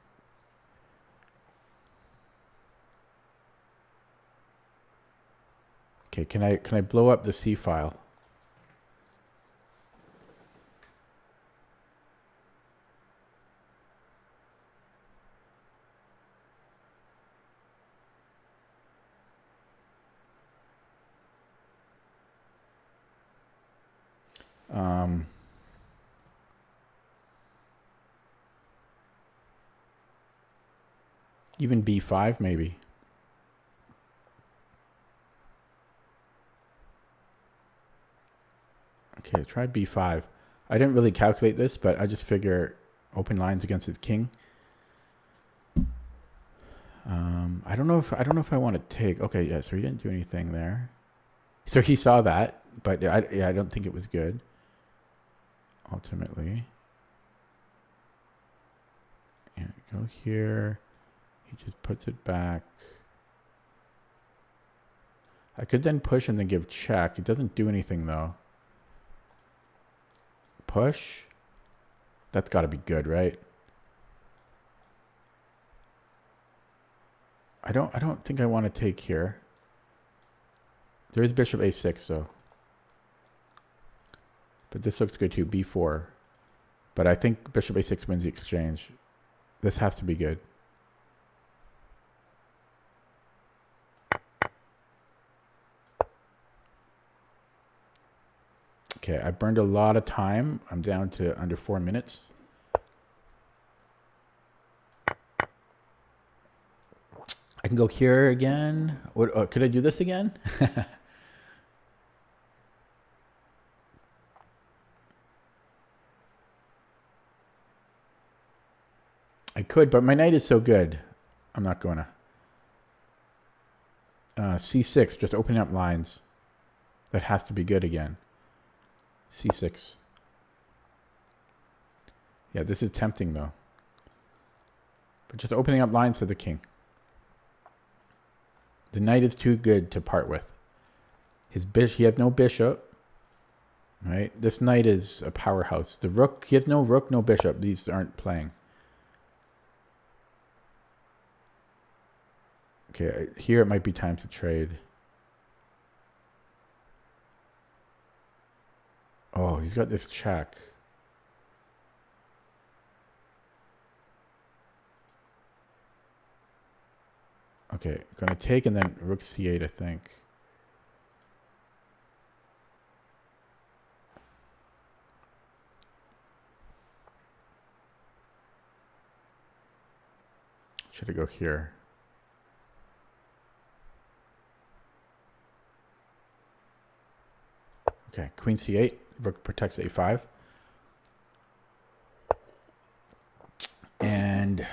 Okay, can I blow up the C file? Even B5 maybe. Okay, try B5. I didn't really calculate this, but I just figure open lines against his king. I don't know if I want to take. Okay, yeah, so he didn't do anything there. So he saw that, but I don't think it was good. Ultimately. Yeah, go here. He just puts it back. I could then push and then give check. It doesn't do anything though. Push. That's got to be good, right? I don't think I want to take here. There is bishop a6 though. But this looks good too, b4. But I think bishop a6 wins the exchange. This has to be good. Okay, I burned a lot of time. I'm down to under 4 minutes. I can go here again. What, could I do this again? I could, but my knight is so good. I'm not going to. C6, just opening up lines. That has to be good again. C6. Yeah, this is tempting though. But just opening up lines to the king. The knight is too good to part with. His bishop, he has no bishop. Right? This knight is a powerhouse. The rook, he has no rook, no bishop. These aren't playing. Okay, here it might be time to trade. Oh, he's got this check. Okay, gonna take and then rook c8, I think. Should I go here? Okay, queen c8, rook protects a5. And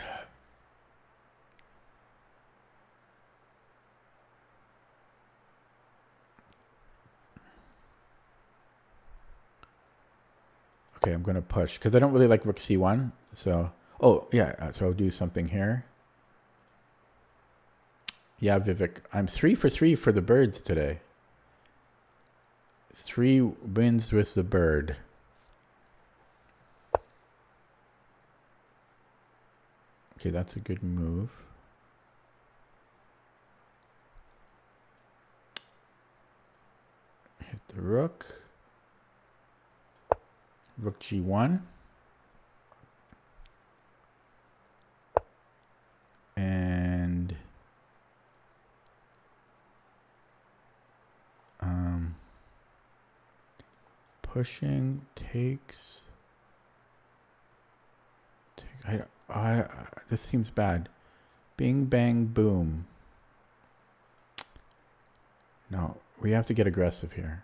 okay, I'm going to push because I don't really like rook c1. So, oh, yeah, so I'll do something here. Yeah, Vivek. I'm 3 for 3 for the birds today. 3 wins with the bird. Okay, that's a good move. Hit the rook. Rook g1. And pushing takes. This seems bad. Bing, bang, boom. No, we have to get aggressive here.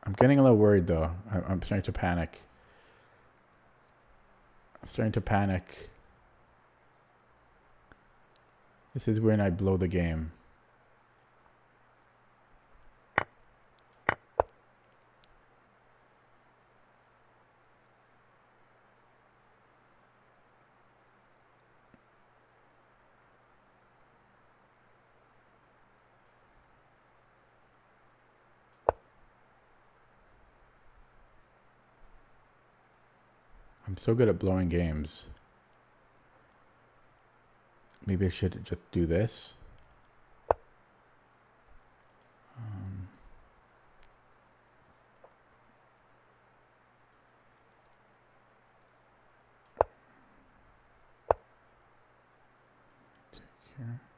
I'm getting a little worried though. I'm starting to panic. This is when I blow the game. I'm so good at blowing games. Maybe I should just do this.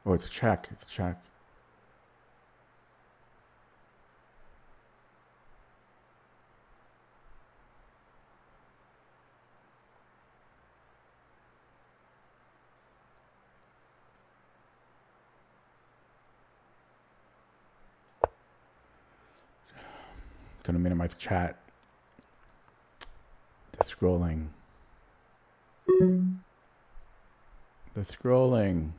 Oh, it's a check. It's a check. Gonna minimize chat. The scrolling. The scrolling.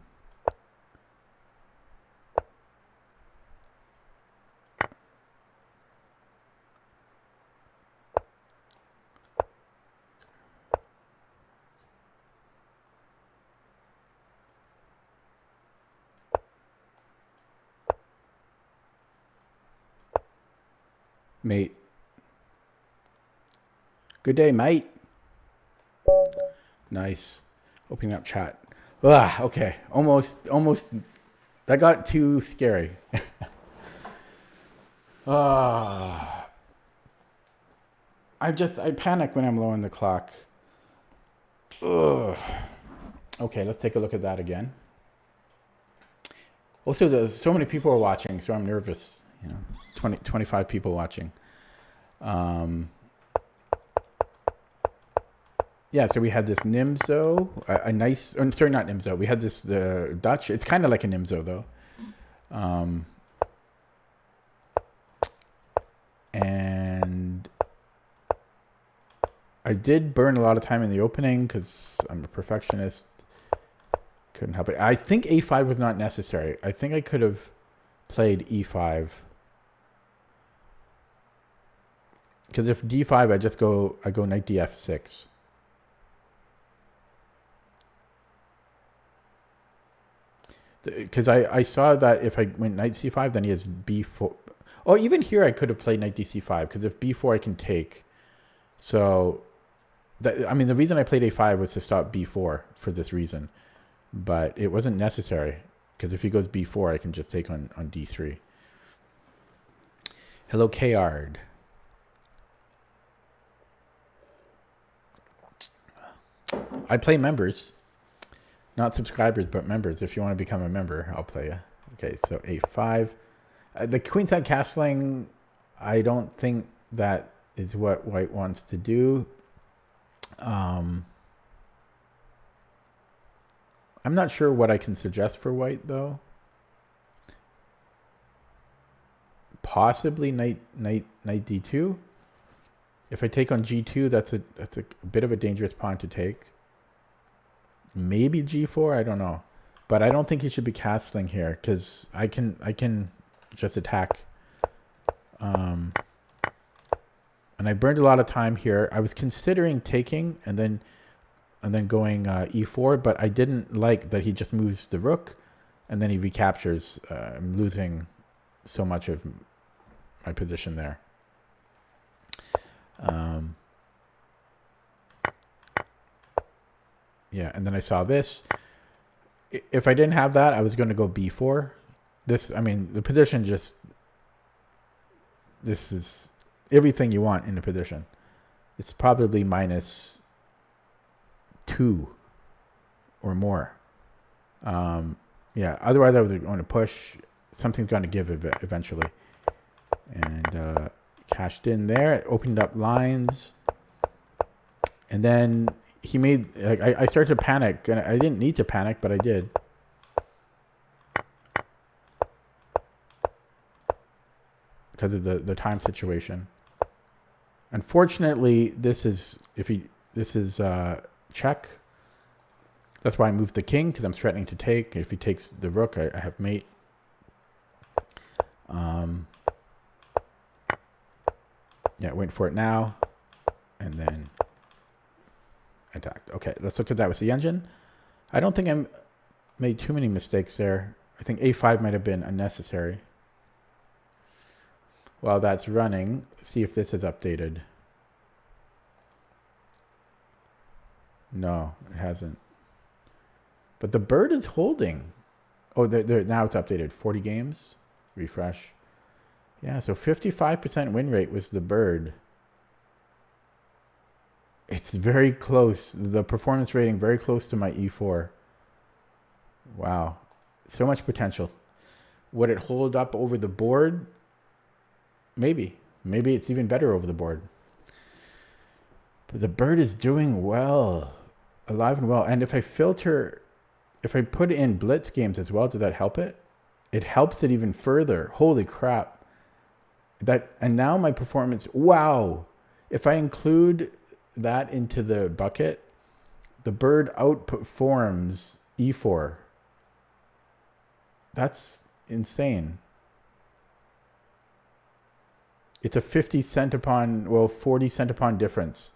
Mate. Good day, mate. Nice. Opening up chat. Okay. Almost. That got too scary. I panic when I'm low on the clock. Ugh. Okay, let's take a look at that again. Also, there's so many people are watching, so I'm nervous. 25 people watching. Yeah, so we had this Nimzo, a nice, sorry, not Nimzo. We had this, the Dutch. It's kind of like a Nimzo, though. And I did burn a lot of time in the opening because I'm a perfectionist. Couldn't help it. I think A5 was not necessary. I think I could have played E5. Because if D5, I go knight DF6. Because I saw that if I went knight C5, then he has B4. Oh, even here I could have played knight DC5, because if B4 I can take. So, I mean, the reason I played A5 was to stop B4 for this reason. But it wasn't necessary, because if he goes B4, I can just take on D3. Hello, Kard. I play members. Not subscribers, but members. If you want to become a member, I'll play you. Okay, so A5. The queenside castling, I don't think that is what white wants to do. I'm not sure what I can suggest for white, though. Possibly knight D2. If I take on G2, that's a bit of a dangerous pawn to take. Maybe G4, I don't know. But I don't think he should be castling here, because I can just attack. And I burned a lot of time here. I was considering taking, and then and then going e4, but I didn't like that he just moves the rook and then he recaptures. I'm losing so much of my position there. Yeah, and then I saw this. If I didn't have that, I was going to go b4. This, I mean, the position just, this is everything you want in the position. It's probably -2 or more. Yeah, otherwise I was going to push. Something's going to give eventually. And cashed in there. It opened up lines. And then he made, like, I started to panic. And I didn't need to panic, but I did. Because of the time situation. Unfortunately, this is check. That's why I moved the king, because I'm threatening to take. If he takes the rook, I have mate. Yeah, wait for it now, and then attacked. Okay, let's look at that with the engine. I don't think I made too many mistakes there. I think a5 might have been unnecessary. While that's running, see if this is updated. No, it hasn't. But the bird is holding. Oh, now it's updated. 40 games. Refresh. Yeah, so 55% win rate was the bird. It's very close. The performance rating very close to my e4. Wow. So much potential. Would it hold up over the board? Maybe. Maybe it's even better over the board. But the bird is doing well. Alive and well. And if I filter, if I put in blitz games as well, does that help it? It helps it even further. Holy crap. And now my performance, wow. If I include that into the bucket, the bird outperforms e4. That's insane. It's a 50 centipon, well, 40 centipon difference.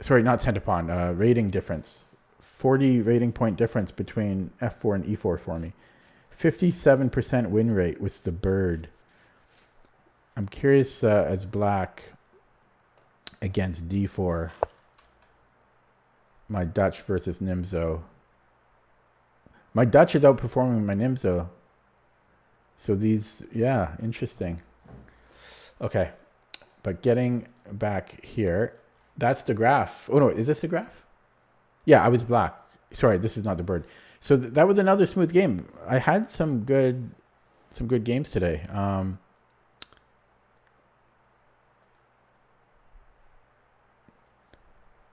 Sorry, not centipon, rating difference. 40 rating point difference between f4 and e4 for me. 57% win rate with the bird. I'm curious as black against d4. My Dutch versus Nimzo. My Dutch is outperforming my Nimzo. So these, yeah, interesting. Okay, but getting back here, that's the graph. Oh no, is this the graph? Yeah, I was black. Sorry, this is not the bird. So that was another smooth game. I had some good games today.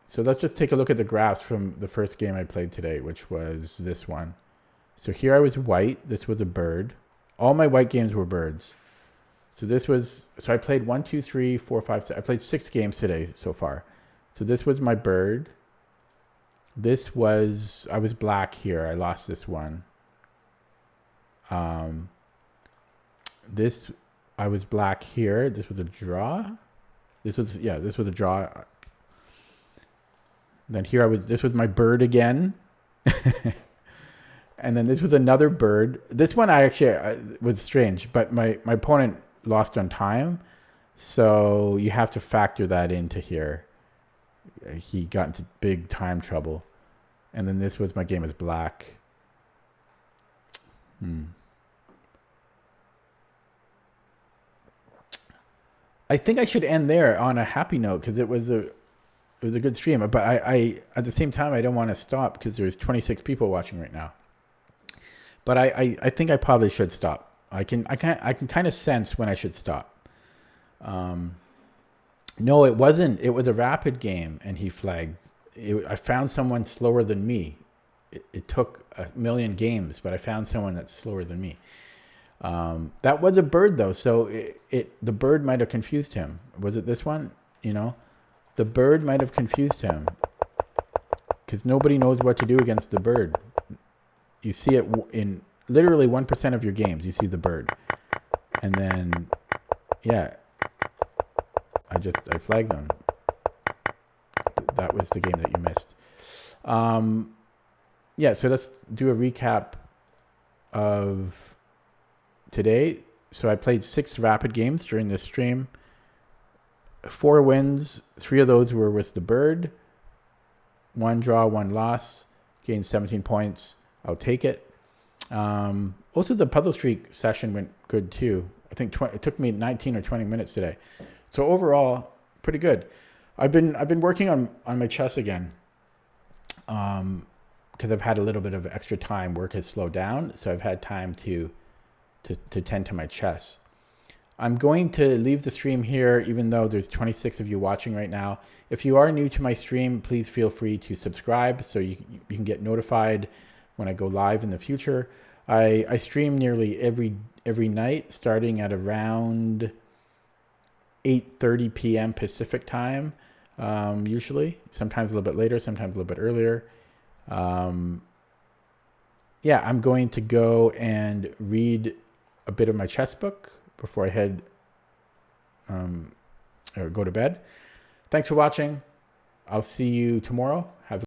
So let's just take a look at the graphs from the first game I played today, which was this one. So here I was white. This was a bird. All my white games were birds. So this was, so I played 1, 2, 3, 4, 5, 6. I played 6 games today so far. So this was my bird. This was, I was black here. I lost this one. This, I was black here. This was a draw. This was, yeah, this was a draw. Then here I was, this was my bird again. And then this was another bird. This one I actually was strange, but my opponent lost on time. So you have to factor that into here. He got into big time trouble. And then this was my game as black. I think I should end there on a happy note because it was a good stream. But I at the same time I don't want to stop because there's 26 people watching right now. But I think I probably should stop. I can kind of sense when I should stop. No, it wasn't. It was a rapid game, and he flagged. I found someone slower than me. It took a million games, but I found someone that's slower than me. That was a bird, though, so the bird might have confused him. Was it this one? You know, the bird might have confused him because nobody knows what to do against the bird. You see it in literally 1% of your games. You see the bird, and then yeah, I flagged him. that was the game that you missed. Yeah, so let's do a recap of today. So I played 6 rapid games during this stream. 4 wins, 3 of those were with the bird. 1 draw, 1 loss. Gained 17 points. I'll take it. Also, the puzzle streak session went good too. I think it took me 19 or 20 minutes today. So overall, pretty good. I've been working on my chess again. Because I've had a little bit of extra time. Work has slowed down, so I've had time to tend to my chess. I'm going to leave the stream here, even though there's 26 of you watching right now. If you are new to my stream, please feel free to subscribe so you can get notified when I go live in the future. I stream nearly every night, starting at around 8:30 p.m. Pacific time, usually. Sometimes a little bit later, sometimes a little bit earlier. Yeah, I'm going to go and read a bit of my chess book before I head or go to bed. Thanks for watching. I'll see you tomorrow. Have